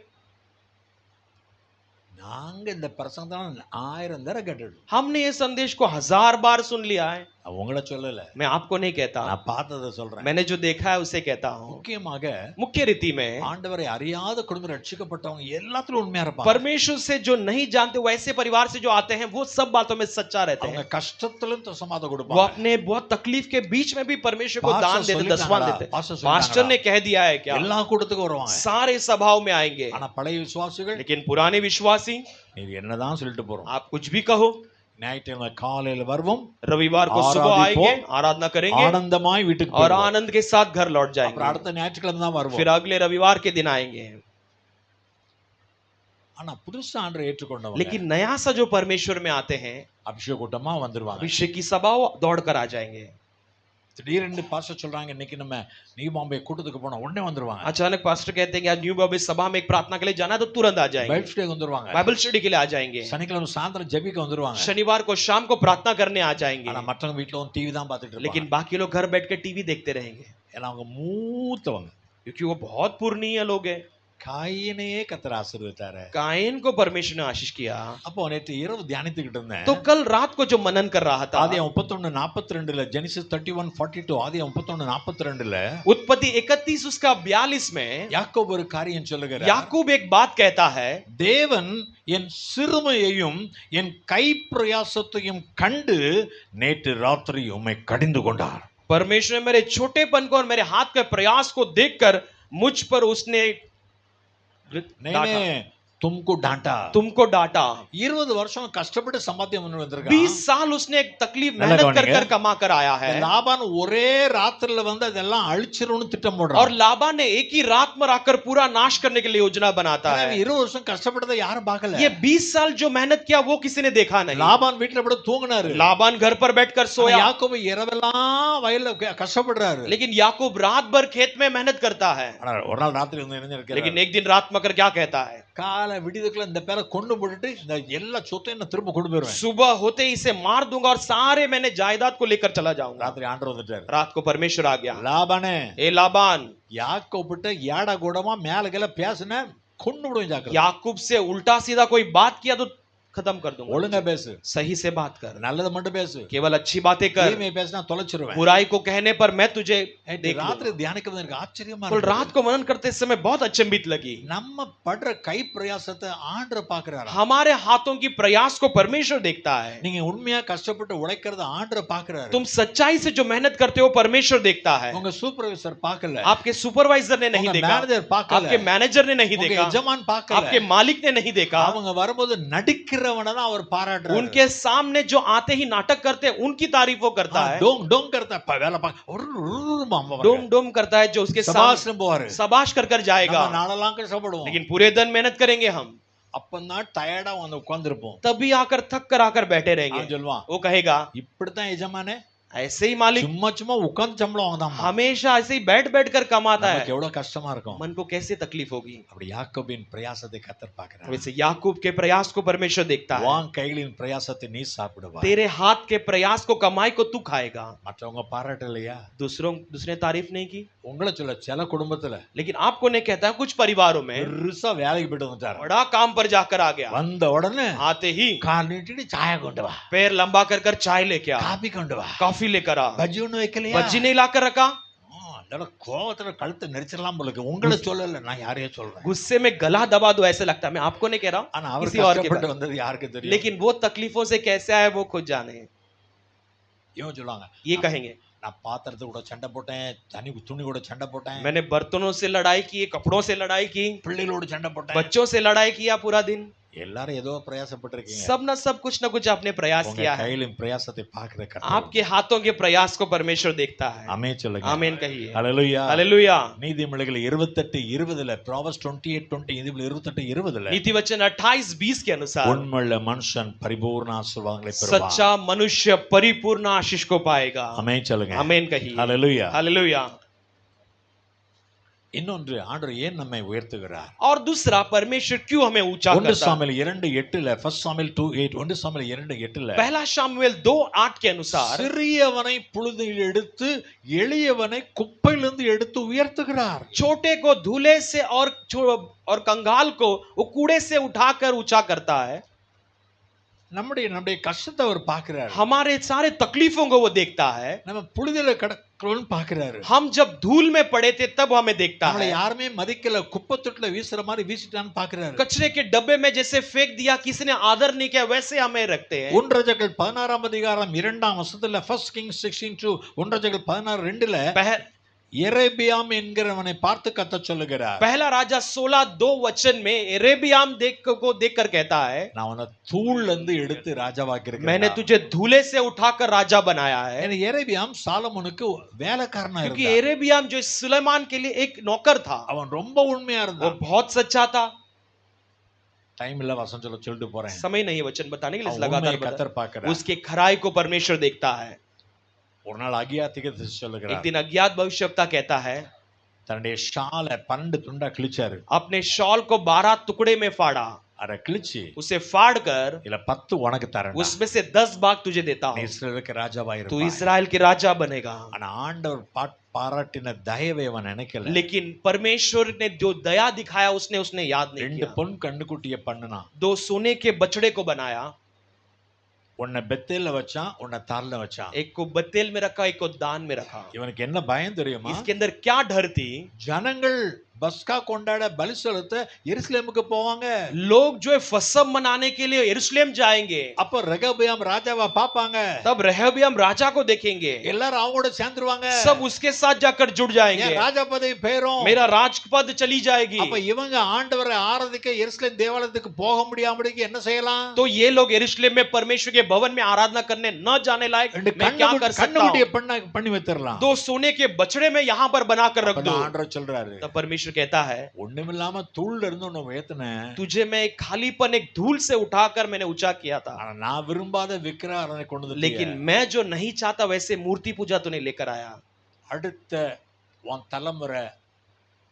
நாங்க இந்த பிரசங்கம் 1000 தடவை கேட்டுட்டோம். हमने ये संदेश को 1000 बार सुन लिया है। நான் உங்களை சொல்லல, मैं आपको नहीं कहता, நான் பார்த்ததை சொல்றேன். मैंने जो देखा है उसे कहता हूँ। முக்கியமாக मुख्य रीति में ஆண்டவரை அறியாத குடும்பம் ரட்சிக்கப்பட்டவங்க எல்லாத்துலயும் உண்மையா இருப்பாங்க. परमेश्वर से जो नहीं जानते वो ऐसे परिवार से जो आते हैं वो सब बातों में सच्चा रहते அவங்க हैं। கஷ்டத்திலும் தசமாத वो கொடுப்பாங்க. अपने बहुत तकलीफ के बीच में भी परमेश्वर को पास्टर दान देते, சொல்லிட்டாங்களா? दसवां देते। पास्टर पास्टर சொல்லிட்டாங்களா? ने कह दिया है क्या? எல்லா கூட்டத்துக்கும் வருவாங்க. सारे सभाओं में आएंगे। ஆனா பழைய விசுவாசிகள், लेकिन पुराने विश्वासी, நீ என்னதான் சொல்லிட்டு போறோம், आप कुछ भी कहो, ஞாயிற்றுக்கிழமை காலையில வருவோம், रविवार को सुबह आएंगे, आराधना करेंगे ஆனந்தமாய் வீட்டுக்கு और போவோம். आनंद के साथ घर लौट அப்புறம் जाएंगे। அடுத்த ஞாயிற்றுக்கிழமை தான் வருவோம். फिर अगले रविवार के दिन आएंगे। ஆனா புதுசா ஆண்டரை ஏற்றுக்கொண்டவங்க लेकिन नया सा जो परमेश्वर में आते हैं, அபிஷேக கூட்டமா வந்துருவாங்க. अभिषेक की सभाओं दौड़ कर आ जाएंगे। திடீர்னு பாஸ்டர் சொல்றாங்க, இன்னைக்கு நம்ம நியூ பாம்பே கூட்டத்துக்கு போனா உடனே வந்துருவாங்க. अचानक पास्टर कहते हैं कि आज न्यू बॉम्बे सभा में एक प्रार्थना के लिए जाना है, तो तुरंत आ जाएंगे। பைபிள் ஸ்டடி வந்துருவாங்க. बाइबल स्टडी के लिए आ जाएंगे। சனிக்கிழமை சாயந்தரம் ஜெபிக்க வந்துருவாங்க. शनिवार को शाम को प्रार्थना करने आ जाएंगे। ஆனா மற்றவங்க வீட்ல வந்து டிவி தான் பார்த்துட்டு लेकिन இருப்பாங்க. बाकी लोग घर बैठ कर टीवी देखते रहेंगे, ஏன்னா அவங்க மூத்தவங்க. क्योंकि वो बहुत पूर्णीय लोग हैं। காயினையே கர்த்தர் ஆசீர்வதித்தாரு. कायन को परमेश्वर ने आशीष किया। அப்போ நேற்று இரவு தியானித்துக்கிட்டு இருந்தேன். तो कल रात को जो मनन कर रहा था, ஆதியாகமம் 31:42 ஜெனிசிஸ் 31:42, ஆதியாகமம் 31:42 उत्पत्ति 31 उसका 42 में யாக்கோபு ஒரு காரியம் சொல்லுகிறார். याकूब एक बात कहता है, தேவன் என் சிறுமையையும் என் கை பிரயாசத்தையும் கண்டு நேற்று ராத்திரி உம்மை கடிந்து கொண்டார். परमेश्वर ने मेरे छोटेपन को और मेरे हाथ के प्रयास को देखकर मुझ पर उसने नहीं तुमको डांटा. तुमको डांटा। 20 வருஷம் கஷ்டப்பட்டு சம்பாத்தியம் பண்ணி வந்திருக்கான். 20 साल उसने एक तकलीफ मेहनत कर कर कमा कर आया है। लाबान ஒரே ராத்திரில வந்து அதெல்லாம் அழிச்சிரணும்னு திட்டம் போடுறான். और लाबान ने एक ही रात में आकर पूरा नाश करने के लिए योजना बनाता है। 20 வருஷம் கஷ்டப்பட்டதை யாரும் பார்க்கல. ये 20 साल जो मेहनत किया वो किसी ने देखा नहीं। लाबान வீட்ல படுத்து தூங்கினாரு. लाबान घर पर बैठकर सोया। யாக்கோபு இரவெல்லாம் வயல்ல கஷ்டப்படுறாரு. लेकिन याकूब रात भर खेत में मेहनत करता है। ஒரு நாள் ராத்திரி வந்து எழுந்திருக்கிறார். लेकिन एक दिन रात में कर क्या कहता है, காலை விடிதுக்குள்ள இந்த பேரை கொண்டு போட்டுட்டு இந்த எல்லா சொத்தையும் நான் திரும்ப கொண்டு போயிடுவேன். सुबह होते ही इसे मार दूंगा और सारे मैंने जायदाद को लेकर चला जाऊंगा। ராத்திரி ஆண்டவர் வந்துட்டார். रात को परमेश्वर आ गया। லாபானே, ए लाबान, யாக்கோபுட்ட ஏடா கூடமா மேல கீழ பேசுன கொண்டு விடுவேன் ஜாக்கிரதை. याकूब से उल्टा सीधा कोई बात किया तो खत्म कर दूंगा। ஒழுங்கா பேசு, सही से बात कर, நல்லது மட்டும் பேசு, केवल अच्छी बातें कर। தீமை பேசினா தொலைச்சிருவேன். बुराई को कहने पर मैं तुझे देख ராத்திரி लूंगा। தியானிக்கிறது எனக்கு ஆச்சரியமா कल இருக்கு. रात को मनन करते समय बहुत अचंभित लगी। நம்ம படுற கை பிரயாசத்தை ஆண்டவர் பார்க்கறாரா? हमारे हाथों की प्रयास को परमेश्वर देखता है। நீங்க உண்மையா கஷ்டப்பட்டு உழைக்கிறத ஆண்டவர் பார்க்கறாரு. तुम सच्चाई से जो मेहनत करते हो परमेश्वर देखता है। உங்க சூப்பர்வைசர் பார்க்கல, आपके सुपरवाइजर ने नहीं உங்க देखा, மேனேஜர் பார்க்கல, आपके मैनेजर ने नहीं உங்க देखा, எஜமான் பார்க்கல. आपके मालिक ने नहीं देखा। அவங்க வரும்போது நடிக்கிறவன தான் அவர் பாராட்டுறாரு. उनके सामने जो आते ही नाटक करते हैं उनकी तारीफ वो करता है। டோங் டோங் करता வேலை डोम डोम करता है जो उसके सामने சபாஷ்னு போவாரு. सबाश कर कर जाएगा। நம்ம நாளெல்லாம் கஷ்டப்படுவோம். लेकिन पूरे दिन मेहनत करेंगे हम, அப்பதான் டயர்டா வந்து உட்கார்ந்திருப்போம். तभी आकर थक कर आकर बैठे रहेंगे। அவன் சொல்லுவான், वो कहेगा இப்படித்தான் எஜமானே ऐसे ही मालिक சும்மா சும்மா உட்கார்ந்து சம்பளம் வாங்குதான். हमेशा ऐसे ही बैठ बैठ कर कमाता है। நமக்கு எவ்வளவு கஷ்டமா இருக்கும். मन को कैसे तकलीफ होगी। அப்படி யாக்கோபின் பிரயாசத்தை கர்த்தர் பார்க்கறார். वैसे याकूब के प्रयास को परमेश्वर देखता है। வான் கைகளின் பிரயாசத்தை நீ சாப்பிடுவா. तेरे हाथ के प्रयास को, कमाई को तू खाएगा। மற்றவங்க பாராட்டலையா? दूसरे तारीफ नहीं की। உங்களை சொல்ல சில குடும்பத்துல लेकिन आपको नहीं कहता है, कुछ परिवारों में பெருசா வேலைக்கு போயிட்டு வந்துட்டாரு. बड़ा काम पर जाकर आ गया। வந்த உடனே आते ही கால் நீட்டிட்டு சாய கொண்டு வா, पैर लंबा कर कर चाय लेके आ, காபி கொண்டு வா, कॉफी लेकर आ, பஜ்ஜி ஒண்ணு வைக்கலையா? भज्जी नहीं लाकर रखा, கோவத்துல கழுத்தை நெரிச்சிடலாம் போல இருக்கு. உங்களை சொல்லல, நான் யாரையே சொல்றேன். गुस्से में गला दबा दो ऐसे लगता है, मैं आपको नहीं कह रहा ஆனா हूं, அவர் किसी और के கஷ்டப்பட்டு बारे में। வந்தது யாருக்கு தெரியும்? लेकिन वो तकलीफों से कैसे आए वो खुद जाने। இவன் சொல்லுவாங்க, ये कहेंगे நான் பாத்திரத்தை கூட சண்டை போட்டேன், துணி கூட சண்டை போட்டேன், मैंने बर्तनों से लड़ाई की, कपड़ों से लड़ाई की, பிள்ளைகளோடு சண்டை போட்டேன். बच्चों से लड़ाई किया पूरा दिन। எல்லாரும் ஏதோ பிரயாசப்பட்டிருக்கீங்க. सब कुछ न कुछ आपने प्रयास உங்க किया है। கையிலும் பிரயாசத்தை பார்க்கிற கர்த்தர். आपके हाथों के प्रयास को परमेश्वर देखता है। ஆமென் சொல்லுங்க. आमीन कहिए। ஹalleluya. हालेलुया। நீதிமொழிகள் 28:20 Proverbs 28:20 28:20 नीति वचन 28:20 के अनुसार உண்மையுள்ள மனுஷன் பரிபூர்ண ஆசீர்வாதங்களை பெறுவான். सच्चा मनुष्य परिपूर्ण आशीष को पाएगा। ஆமென் சொல்லுங்க. आमीन कहिए। ஹalleluya. हालेलुया। இன்னொன்று, ஆண்டவர் ஏன் நம்மை உயர்த்துகிறார்? और दूसरा, परमेश्वर क्यों हमें ऊंचा 1 करता है? சாமுவேல் 2:8 1 சாமுவேல் 2:8 1 சாமுவேல் 2:8 पहला शामुएल 2:8 के अनुसार சிறியவனை புழுதியில் எடுத்து எளியவனை குப்பையிலிருந்து எடுத்து உயர்த்துகிறார். छोटे को धूले से और कंगाल को वो कूड़े से उठाकर ऊंचा करता है। நம்முடைய கஷ்டத்தை அவர் பார்க்கிறார். हमारे सारे तकलीफों को वो देखता है। நம்ம புழுதியில கிடக்கிறோம்னு பார்க்கிறாரு. हम जब धूल में पड़े थे तब हमें देखता நம்மள है। யாருமே மதிக்கல, குப்பை தொட்டில வீசுற மாதிரி வீசிட்டான்னு பார்க்கிறாரு. कचरे के डब्बे में जैसे फेंक दिया, किसी ने आदर नहीं किया, वैसे हमें रखते हैं। 1 ராஜாக்கள் 16 அதிகாரம் 2 வசனத்துல 1 Kings 16:2 1 ராஜாக்கள் 16:2 எரேபியாம் என்கிறவனை பார்த்து கத்த சொல்லுகிறார். पहला राजा 16:2 वचन में एरेबियाम को देखकर कहता है, நான் உன்னை தூள்ல இருந்து எடுத்து ராஜாவாக்கி இருக்கேன். मैंने तुझे धूले से उठाकर राजा बनाया है। எரேபியாம் சாலமோனுக்கு வேலைக்காரனா क्योंकि இருந்தான். एरेबियाम जो सुलेमान के लिए एक नौकर था, அவன் ரொம்ப உண்மையா वो இருந்தான். बहुत सच्चा था। டைம் இல்ல, வசனம் சொல்லிட்டு போறேன். समय नहीं वचन बताने के लिए அவன் लगातार உண்மையை கர்த்தர் பார்க்கிறார். उसके खराई को परमेश्वर देखता है। ஒரு நாள் அகியா தீர்க்கதரிசி एक சொல்லுகிறார், दिन अज्ञात भविष्यवक्ता कहता है, தன்னுடைய ஷாலை 12 துண்டா கிழிச்சாரு. अपने शॉल को 12 टुकड़े में फाड़ा, அரை கிழிச்சு उसे फाड़ कर இல்ல 10 உனக்கு தரேன், उसमें से 10 भाग तुझे देता நீ हूं, இஸ்ரவேலுக்கு ராஜாவா तू இருப்பாய். इस्राएल के राजा बनेगा। ஆனா ஆண்டவர் பாராட்டின தயவை அவன் நினைக்கல. लेकिन परमेश्वर ने जो दया दिखाया उसने याद नहीं 2 किया। பொன் கண்ணுக்குட்டியை பண்ணுனா, 2 सोने के बछड़े को बनाया, உன்னை பெத்தேல்ல வச்சான், உன்னை தால்ல வச்சான். एक को बतेल में रखा, एक को दान में रखा। இவனுக்கு என்ன பயம் தெரியுமா? इसके अंदर क्या डर थी? ஜனங்கள் பஸ்கா கொண்டாட பலி செலுத்த எருசலேமுக்கு போவாங்க. लोग जो है फसह मनाने के लिए यरूशलेम जाएंगे, அப்ப ரெகபியாம் ராஜாவா பாப்பாங்க. तब ரெஹபியாம் राजा को देखेंगे, எல்லாரும் அவங்களோட சேர்ந்துருவாங்க. सब उसके साथ जाकर जुड़ जाएंगे, ராஜா பதவி பேரும், मेरा राजपद चली जाएगी। அப்ப இவங்க ஆண்டவரை ஆராதிக்க எருசலேம் தேவாலயத்துக்கு போக முடியாமடிக்கு என்ன செய்யலாம்? तो ये लोग यरूशलेम में परमेश्वर के भवन में आराधना करने न जाने लायक मैं क्या कर सकता हूं? பண்ணி வைத்திரலாம். 2 सोने के बछड़े में यहां पर बनाकर रख दो। ஆண்டவர் சொல்றாரு, तब परमेश्वर कहता है, ஒண்ணுமில்லாம தூள்ல இருந்து உன்னை உயர்த்தினேன், तुझे मैं एक खालीपन, एक धूल से उठाकर मैंने ऊंचा किया था, ஆனா நான் விரும்பாத விக்கிரகங்களை கொண்டு வந்து, लेकिन मैं जो नहीं चाहता वैसे मूर्ति पूजा तूने लेकर आया। அடுத்த உன் தலைமுறை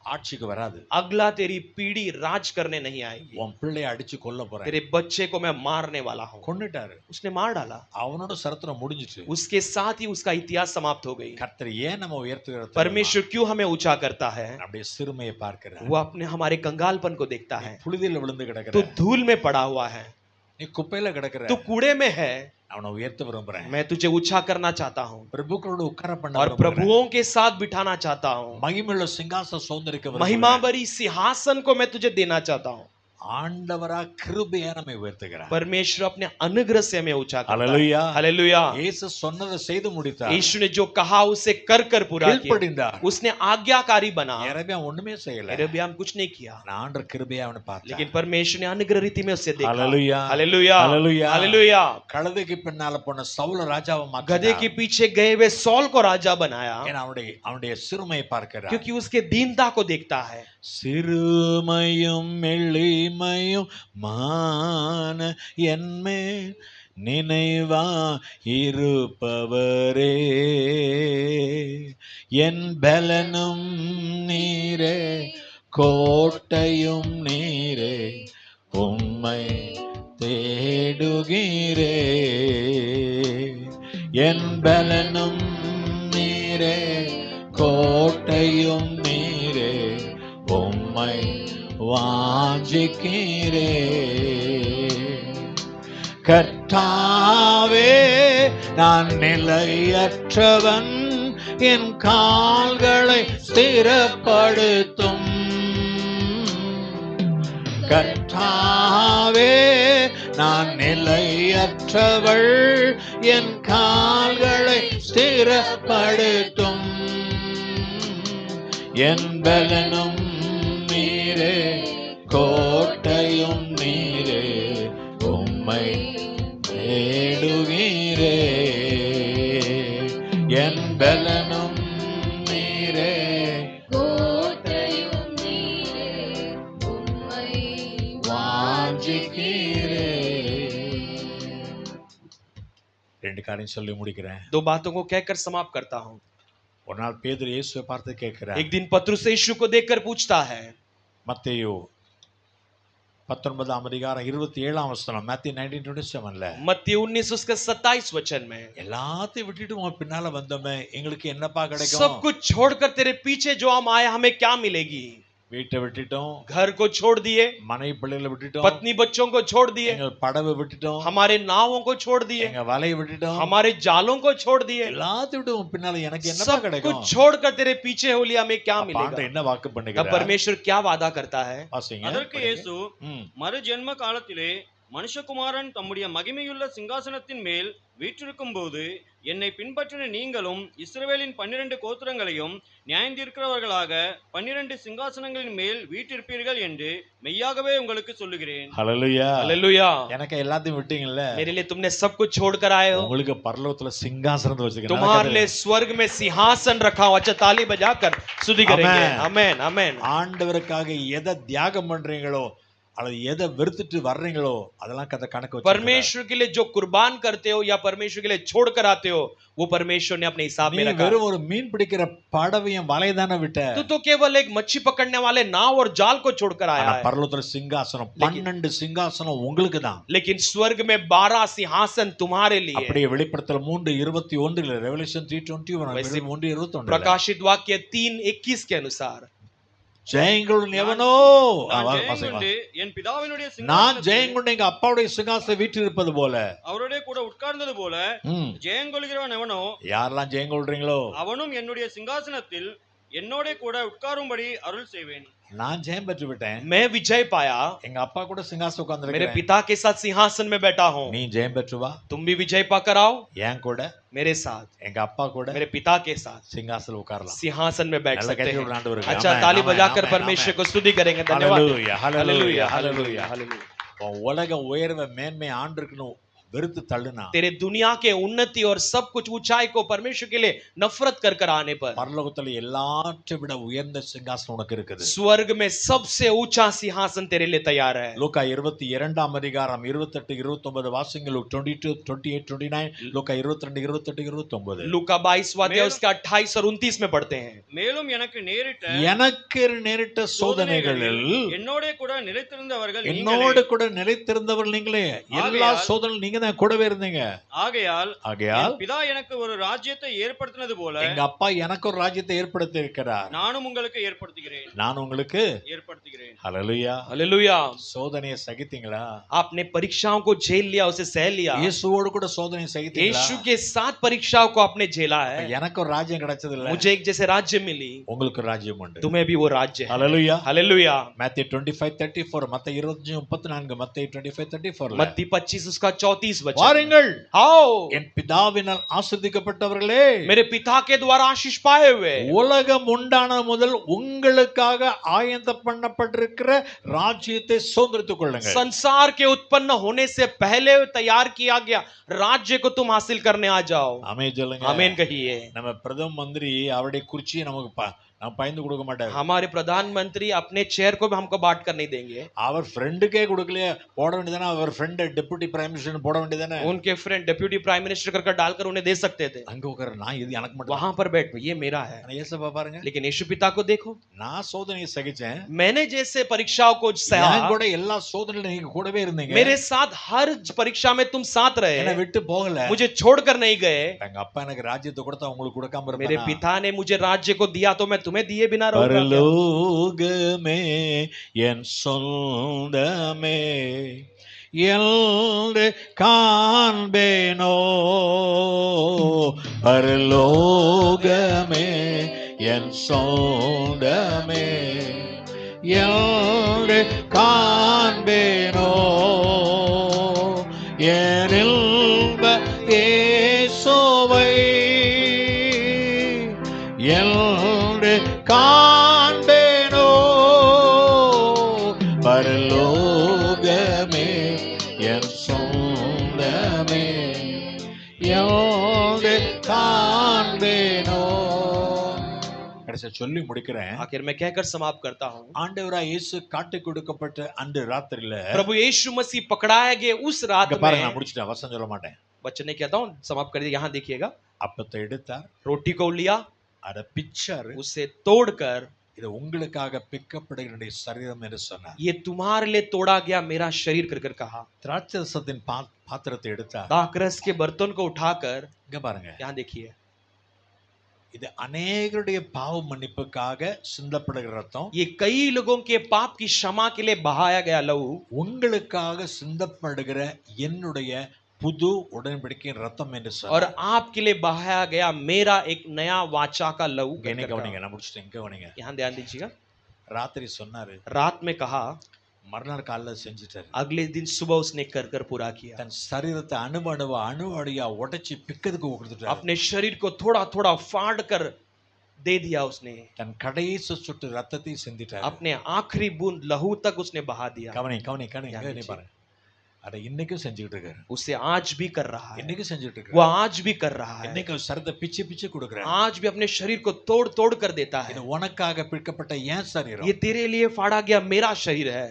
ஆட்சிக்கு வராது. अगला तेरी पीढ़ी राज करने नहीं आएगी, உன் பிள்ளையை அடிச்சு கொல்ல போறேன். तेरे बच्चे को मैं मारने वाला हूं। கொன்னுட்டாரு. उसने मार डाला, அவனோட சரித்திரம் முடிஞ்சிச்சு. उसके साथ ही उसका इतिहास समाप्त हो गई। கர்த்தர் ஏன் நம்ம உயர்த்துகிறார்? परमेश्वर क्यों हमें ऊंचा करता है? அப்படியே சிறுமையை பார்க்கிறார். वो अपने हमारे कंगालपन को देखता है। புழுதியில விழுந்து तू கிடக்குற, धूल में पड़ा हुआ है, நீ குப்பையில கிடக்குற, तू कूड़े में है, அவனை உயர்த்த விரும்புறேன். मैं तुझे ऊंचा करना चाहता हूं பிரபுக்களோட உட்கார பண்ண और விரும்புறேன். प्रभुओं के साथ बिठाना चाहता हूं। மகிமையுள்ள சிங்காசன சுதந்திரிக்க விரும்புறேன். महिमा भरी सिंहासन को मैं तुझे देना चाहता हूं। ஆண்டவரா கிருபையா நம்மை உயர்த்துகிறார். परमेश्वर अपने अनुग्रह से हमें ऊंचा करता है। Hallelujah, hallelujah. இயேசு சொன்னதை செய்து முடித்தார். यीशु ने जो कहा उसे कर कर पूरा किया, கீழ்ப்படிந்தார். उसने आज्ञाकारी बना। எரேமியா ஒண்ணுமே செய்யல. यिर्मयाह कुछ नहीं किया, ஆண்டவர் கிருபையா அவனை பார்த்தார். लेकिन परमेश्वर ने अनुग्रह रीति में उसे देखा। Hallelujah, hallelujah, hallelujah, hallelujah. கழுதைக்கு பின்னால போன சவுல ராஜாவை गधे மாத்தினார். के पीछे गए हुए सौल को राजा बनाया, ஏன்னா அவனுடைய சிறுமையை பார்க்கிறார். क्योंकि उसके दीनता को देखता है। சிறுமையும் எளிமையும் மான என்மேல் நினைவா இருப்பவரே, என் பலனும் நீரே, கோட்டையும் நீரே, உம்மை தேடுகிறே, என் பலனும் நீரே, கோட்டையும் நீரே, உம்மை வாஞ்சிக்கிறே. கர்த்தாவே நான் நிலையற்றவன், என் கால்களை ஸ்திரப்படுத்தும். கர்த்தாவே நான் நிலையற்றவள், என் கால்களை ஸ்திரப்படுத்தும். என் பலனும் நீரே, கோட்டையும் நீரே, உம்மை தேடுகிறே. என் பலனும் நீரே, கோட்டையும் நீரே, உம்மை வாஞ்சிக்கிறே. ரெண்டு காரியம் சொல்லி முடிக்கிறேன். दो बातों को कहकर समाप्त करता हूं. ஒரு நாள் பேதுரு இயேசுவை பார்த்து கேட்கிறார். एक दिन पतरस यीशु को देखकर पूछता है. மத்தேயு 19 அதிகாரம் 27 வசனம், மத்தேயு 19:27ல, मत्ती 19 उसके 27 वचन में, எல்லாத்தையும் விட்டுட்டு உன் பின்னால வந்தோமே, எங்களுக்கு என்னப்பா सब கிடைக்கும்? कुछ छोड़कर तेरे पीछे जो हम आए, हमें क्या मिलेगी? வீட்டை விட்டுட்டோம், घर को छोड़ दिए, மனைவி பிள்ளைகளை விட்டுட்டோம், पत्नी बच्चों को छोड़ दिए, எங்க படவை விட்டுட்டோம், हमारे नावों को छोड़ दिए, எங்க வலையை விட்டுட்டோம், हमारे जालों को छोड़ दिए. எல்லாத்தையும் விட்டு உன் பின்னால எனக்கு என்னப்பா सब கிடைக்கும்? कुछ छोड़कर तेरे पीछे हो लिया, हमें क्या அப்ப मिलेगा? ஆண்டவர் என்ன வாக்கு तब பண்ணுகிறார்? परमेश्वर क्या वादा करता है? வாசிங்க. அதற்கு இயேசு ம். மறு ஜென்ம காலத்திலே மனுஷகுமாரன் தம்முடைய மகிமையுள்ள சிங்காசனத்தின் மேல் வீற்றிருக்கும் போது என்னை பின்பற்றின நீங்களும் இஸ்ரவேலின் 12 கோத்திரங்களையும் நியாயந்தீர்க்கிறவர்களாக 12 சிங்காசனங்களின் மேல் வீற்றிருப்பீர்கள் என்று மெய்யாகவே உங்களுக்கு சொல்லுகிறேன். ஹல்லேலூயா. हालेलुया. எனக்கு எல்லாத்தையும் விட்டீங்கல்ல, मेरे लिए तुमने सब कुछ छोड़कर आए हो. உங்களுக்கு பரலோகத்துல சிங்காசனத்தை வச்சிருக்கேன். तुम्हारे लिए स्वर्ग में सिंहासन रखा हो. अच्छा, ताली बजाकर स्तुति करेंगे. आमेन आमेन. ஆண்டவருக்காக எதை தியாகம் பண்றீங்களோ அல்லது எதை வெறுத்துட்டு வர்றீங்களோ அதெல்லாம் கதை கணக்கு வச்சிருக்கிறார். परमेश्वर के लिए जो कुर्बान करते हो या परमेश्वर के लिए छोड़ कर आते हो, वो परमेश्वर ने अपने हिसाब நீ में रखा. வெறும் ஒரு மீன் பிடிக்கிற படவையும் வலையை தானே விட்ட. तू तो केवल एक मच्छी पकड़ने वाले नाव और जाल को छोड़कर आया ஆனா है. பரலோகத்துல சிங்காசனம் 12 சிங்காசனம் உங்களுக்கு தான். लेकिन स्वर्ग में 12 सिंहासन तुम्हारे लिए. அப்படியே வெளிப்படுத்தல் 3:21 ரெவலேஷன் 3:21 वैसे 3:21 प्रकाशित वाक्य 3:21 के अनुसार, ஜெயங்களுடன் எவனோ நான் ஜெயங்கொண்டு என் பிதாவினுடைய நான் சிங்காசனத்தில் ஜெயங்கொண்டு எங்க அப்பாவுடைய சிங்காசனம் வீற்றிருப்பது போல. அவருடைய கூட உட்கார்ந்தது போல ம். ஜெயங்கொள்கிறவன் எவனோ யாரெல்லாம் ஜெயங்கொள்றீங்களோ அவனும் என்னுடைய சிங்காசனத்தில் என்னோட கூட உட்காரும்படி அருள் செய்வேன். நான் ஜெயம் பெற்று விட்டேன். मैं विजय पाया, எங்க அப்பா கூட சிங்காசனம் मेरे உட்கார்ந்திருக்கிறேன். पिता के साथ सिंहासन में बैठा हूं. நீ ஜெயம் பெற்று வா, तुम भी विजय पाकर आओ என் கூட मेरे साथ, எங்க அப்பா கூட मेरे पिता के साथ சிங்காசனம் உட்காரலாம். सिंहासन में बैठ நல்ல सकते கைத்தட்டல் हैं. ஆண்டவருக்கு. अच्छा, ஆமென், ताली ஆமென், बजाकर ஆமென், परमेश्वर ஆமென். को स्तुति करेंगे. धन्यवाद. ஹல்லேலூயா, ஹல்லேலூயா, हालेलुया, ஹல்லேலூயா. हालेलुया. உன் உலக உயர்வை மேன்மை ஆண்டிருக்கணும் வெறுத்து தள்ளுனா तेरे दुनिया के उन्नति और सब कुछ ऊंचाई को परमेश्वर के लिए नफरत कर कर आने पर, பரலோகத்துல எல்லாற்றை விட உயர்ந்த சிங்காசனம் உனக்கு இருக்குது. स्वर्ग में सबसे ऊंचा सिंहासन तेरे लिए तैयार है. லூக்கா 22 அதிகாரம் 28 29 வாசிங்க. லூக் 22 28 29, லூக்கா 22 28 29. लूका 22 अध्याय उसका 28 और 29 में पढ़ते हैं. மேலும் எனக்கு நேரிட்ட எனக்கு நேரிட்ட சோதனைகளில் என்னோட கூட நிலைத்திருந்தவர்கள் என்னோடு நீங்களே. கூட நிலைத்திருந்தவர் நீங்களே. எல்லா சோதனையும் நீங்க தான் கூடவே இருந்தீங்க. ஆகையால் ஆகையால் என் பிதா எனக்கு ஒரு ராஜ்யத்தை ஏற்படுத்தினது போல எங்க அப்பா எனக்கு ஒரு ராஜ்யத்தை ஏற்படுத்தி இருக்கிறார். நானும் உங்களுக்கு ஏற்படுத்துகிறேன். நான் உங்களுக்கு ஏற்படுத்துகிறேன். ஹல்லேலூயா. हालेलुया. சோதனையை சகித்தீங்களா? आपने परीक्षाओं को झेल लिया, उसे सह लिया. இயேசுவோடு கூட சோதனையை சகித்தீங்களா? यीशु के साथ परीक्षाओं को आपने झेला है. எனக்கு ஒரு ராஜ்யம் கிடைச்சது இல்ல, मुझे एक जैसे राज्य मिली, உங்களுக்கு ஒரு ராஜ்யம் உண்டு. तुम्हें भी वो राज्य है. ஹல்லேலூயா. हालेलुया. மத்தேயு 25:34, மத்தேயு 25:34, மத்தேயு 25:34. मत्ती 25 उसका 34 वचन. வாருங்கள், आओ, என் பிதாவினால் ஆசீர்வதிக்கப்பட்டவர்களே, मेरे पिता के द्वारा आशीष पाए हुए, உலகம் உண்டான முதல் உங்களுக்காக ஆயத்தம் பண்ணப்பட்டிருக்கிற ராஜ்யத்தை சுதந்தரித்துக் கொள்ளுங்கள். संसार के उत्पन्न होने से पहले तैयार किया गया राज्य को तुम हासिल करने आ जाओ. ஆமென் சொல்லுங்க. आमीन कहिए. நம்ம பிரதம மந்திரி அவருடைய குர்ச்சியை நமக்கு நம்ம பயந்து கொடுக்க மாட்டார். हमारे प्रधानमंत्री अपने चेयर को भी हमको बांट कर नहीं देंगे. அவர் ஃப்ரெண்டுக்கே கொடுக்கலையே, போட வேண்டியதானே. அவர் ஃப்ரெண்ட் டெப்யூட்டி பிரைம் மினிஸ்டர் போட வேண்டியதானே. उनके फ्रेंड डिप्टी प्राइम मिनिस्टर कर डालकर उन्हें दे सकते थे. அங்க உட்கார நான் இது எனக்கு மட்டும். वहां पर बैठ, ये मेरा है. ஆனா இயேசுவை பாருங்க, लेकिन यीशु पिता को देखो, நான் சோதனையை சகிச்சேன், मैंने जैसे परीक्षाओं को सहा, என் கூட எல்லா சோதனையிலும் நீங்க கூடவே இருந்தீங்க, मेरे साथ हर परीक्षा में तुम साथ என்ன रहे, விட்டு போகல. मुझे छोड़कर नहीं गए. எங்க அப்பா எனக்கு ராஜ்யத்தை கொடுத்தா உங்களுக்கு கொடுக்காம मेरे இருப்பேனா? पिता ने मुझे राज्य को दिया तो मैं तुम्हें दिए बिना रहूंगा क्या? பரலோகமே என் சொந்தமே என்று காண்பேனோ, பரலோகமே என் சொந்தமே என்று காண்பேனோ என் இன்ப இயேசுவை என்று காண்பேனோ பரலோகமே என் சொந்தமே என்று காண்பேனோ. கடைசியா சொல்லி முடிக்கிறேன். आखिर मैं कहकर समाप्त करता हूँ. ஆண்டவராய் இயேசு காட்டி கொடுக்கப்பட்ட அந்த ராத்திரியில प्रभु यीशु मसीह पकड़ाए गए उस रात பாருங்க, நான் में, முடிச்சிட்டேன், வசனம் சொல்ல மாட்டேன். बच्चे ने कहता हूँ समाप्त कर दिया. यहाँ देखिएगा, அப்பத்தை எடுத்தார், रोटी को लिया, அதை பிச்சாரு, उसे तोड़कर, இது உங்களுக்காக பிக்கப்படுகிற சரீரம் என்று சொன்னார். ये तुम्हारे लिए तोड़ा गया मेरा शरीर कर कर कहा. திராட்சரசத்தின் பாத்திரத்தை எடுத்தார், दाखरस के बर्तन को उठाकर, இங்க பாருங்க, यहाँ देखिए, இது अनेகருடைய பாவ மன்னிப்புக்காக சிந்தப்படுகிற ரத்தம். ये कई लोगों के पाप की क्षमा के लिए बहाया गया लहू, உங்களுக்காக சிந்தப்படுகிற என்னுடைய புது உடன்படிக்கையின் ரத்தம் என்று और சொன்னார். आपके लिए बहाया गया मेरा एक नया वाचा का लहू. என்ன கவனிங்க, நான் முடிச்சிட்டேன், இங்க கவனிங்க. यहाँ ध्यान दीजिएगा. ராத்திரி சொன்னாரு, रात में कहा, மறுநாள் காலைல செஞ்சுட்டாரு. अगले दिन सुबह उसने कर कर पूरा किया. தன் சரீரத்தை அணுவடியா உடைச்சு பிக்கிறதுக்கு கொடுத்துட்டாரு. अपने शरीर को थोड़ा थोड़ा फाड़ कर दे दिया उसने. தன் கடைசி சொட்டு ரத்தத்தை சிந்திட்டாரு. अपने आखिरी बूंद लहू तक उसने बहा दिया. கவனி பாருங்க. அதை இன்னைக்கும் செஞ்சுக்கிட்டு இருக்காரு. उसे आज भी कर रहा है. இன்னைக்கும் செஞ்சுட்டு वो இருக்காரு. आज भी कर रहा है. இன்னைக்கும் சரீரத்தை பிச்சு கொடுக்கறாரு. आज भी अपने शरीर को तोड़ तोड़ कर देता है. இது உனக்காக பிற்கப்பட்ட என் சரீரம். ये तेरे लिए फाड़ा गया मेरा शरीर है.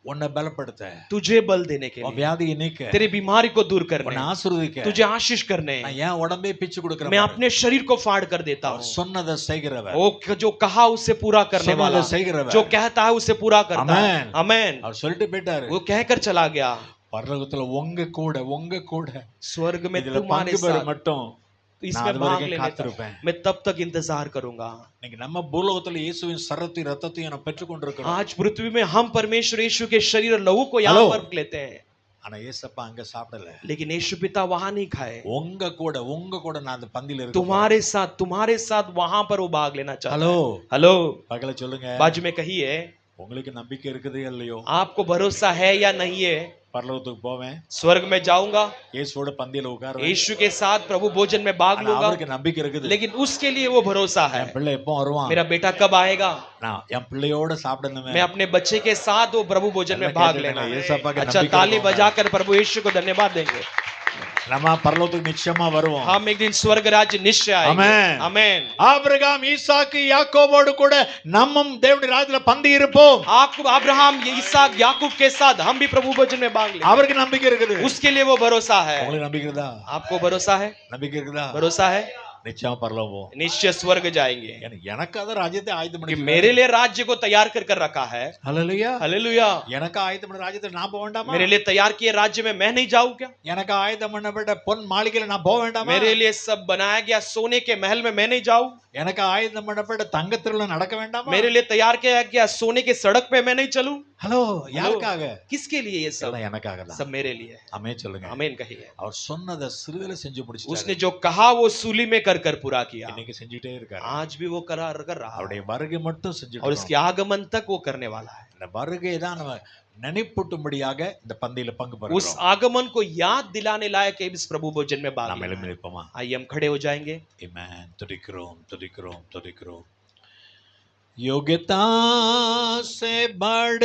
உன்னை பலப்படுத்த, तुझे बल देने के உன் लिए, வியாதியை நீக்க, तेरी बीमारी को दूर உன்னை करने, ஆசீர்வதிக்க, तुझे आशीष करने, நான் என் உடம்பே பிச்சு கொடுக்கறேன். मैं अपने शरीर को फाड़ कर देता அவர் हूँ. சொன்னதை செய்கிறவர், वो जो कहा उसे पूरा करने वाला, சொன்னதை செய்கிறவர், जो कहता है उसे पूरा करता है. आमेन. आमेन. அவர் சொல்லிட்டு போயிட்டாரு. वो कहकर चला गया. பரலோகத்துல உங்க கூட स्वर्ग में இதுல तुम्हारे பங்கு பெற साथ, மட்டும் तो நான் इसमें அது भाग வரைக்கும் लेने तक காத்திருப்பேன். मैं तब तक इंतजार करूंगा. இன்னைக்கு நம்ம பூலோகத்துல இயேசுவின் சரத்தையும் ரத்தத்தையும் நம்ம பெற்றுக்கொண்டிருக்கிறோம். आज पृथ्वी में हम परमेश्वर यीशु के शरीर और लहू को यहाँ हेलो. पर लेते हैं, ஆனா ஏசப்பா அங்க சாப்பிடல. लेकिन यीशु पिता वहां नहीं खाए. உங்க கூட நான் அந்த பந்தியில இருக்கேன். तुम्हारे साथ वहां पर वो भाग लेना चाहता ஹலோ, है. हेलो, பகல சொல்லுங்க, बाजू में कहिए, உங்களுக்கு நம்பிக்கை இருக்குதே இல்லையோ? आपको भरोसा है या नहीं है? பரலோகத்துக்கு போவேன், स्वर्ग में जाऊंगा, இயேசுவோட பந்தியில உட்காருவேன். यीशु के साथ प्रभु भोजन में भाग ஆனா लूंगा, அவருக்கு நம்பிக்கை இருக்குது. लेकिन उसके लिए वो भरोसा है, என் பிள்ளை எப்போ வருவான், मेरा बेटा कब आएगा, நான் என் பிள்ளையோட சாப்பிடணுமே. मैं अपने बच्चे के साथ वो प्रभु भोजन में भाग लेना है. ஏசப்பா के अच्छा, नंबिका ताली होगा. बजाकर प्रभु यीशु को धन्यवाद देंगे. நம்ம பரலோகத்துக்கு நிச்சயமா வருவோம். हम एक दिन स्वर्ग राज्य निश्चय आएंगे. आमेन. आमेन. ஆபிரகாம், ஈசாக்கு, யாக்கோபோடு கூட நம்மும் தேவனுடைய ராஜ்யத்துல பந்தி இருப்போம். अब्राहम, इसहाक, याकूब के साथ हम भी प्रभु भोजन में भाग लेंगे. அவருக்கு நம்பிக்கை இருக்குது. उसके लिए वो भरोसा है. உங்களுக்கு நம்பிக்கை இருக்குதா? आपको भरोसा है? நம்பிக்கை இருக்குதா? भरोसा है? நிச்சயமா பரலோகம். निश्चय स्वर्ग जाएंगे. எனக்கு அத ராஜ்யத்தை ஆயத்தம் कि பண்ணி मेरे लिए राज्य को तैयार कर कर रखा है. ஹalleluya. हालेलुया. எனக்கு ஆயத்தம் பண்ண ராஜ்யத்துல நான் போக வேண்டாமா? मेरे लिए तैयार किए राज्य में मैं नहीं जाऊं क्या? எனக்கு ஆயத்தம் பண்ணப்பட்ட பொன் மாளிகையில நான் போக வேண்டாமா? मेरे लिए सब बनाया गया सोने के महल में मैं नहीं जाऊं? எனக்கு ஆயத்தம் பண்ணப்பட்ட தங்கத்தில நடக்க வேண்டாமா? मेरे लिए तैयार किया गया सोने के सड़क पे मैं नहीं चलूं? ஹலோ, யாருக்காக? किसके लिए ये सब? எனக்காக தான். सब मेरे लिए. ஆமென் சொல்லுங்க. आमीन कहिए. அவர் சொன்னதை சிலுவையில செஞ்சு முடிச்சிட்டாரு. उसने जो कहा वो सूली में कर कर पूरा किया. இன்னைக்கு செஞ்சிட்டே இருக்காரு. आज भी वो कर रहा है. அவருடைய வருகை மட்டும் செஞ்சுட்டு और இருக்கோம். उसके आगमन तक वो करने वाला है. இந்த வருகை தான் நம்ம நினைப்பூட்டும்படியாக இந்த பந்தியில பங்கு उस பெறுகிறோம். आगमन को याद दिलाने लायक है इस प्रभु भोजन में भाग நாம் लेना எழும்பி है. நிற்போமா? आइए हम खड़े हो जाएंगे. आमेन. तुदिக்கிறோம். योग्यता से बढ़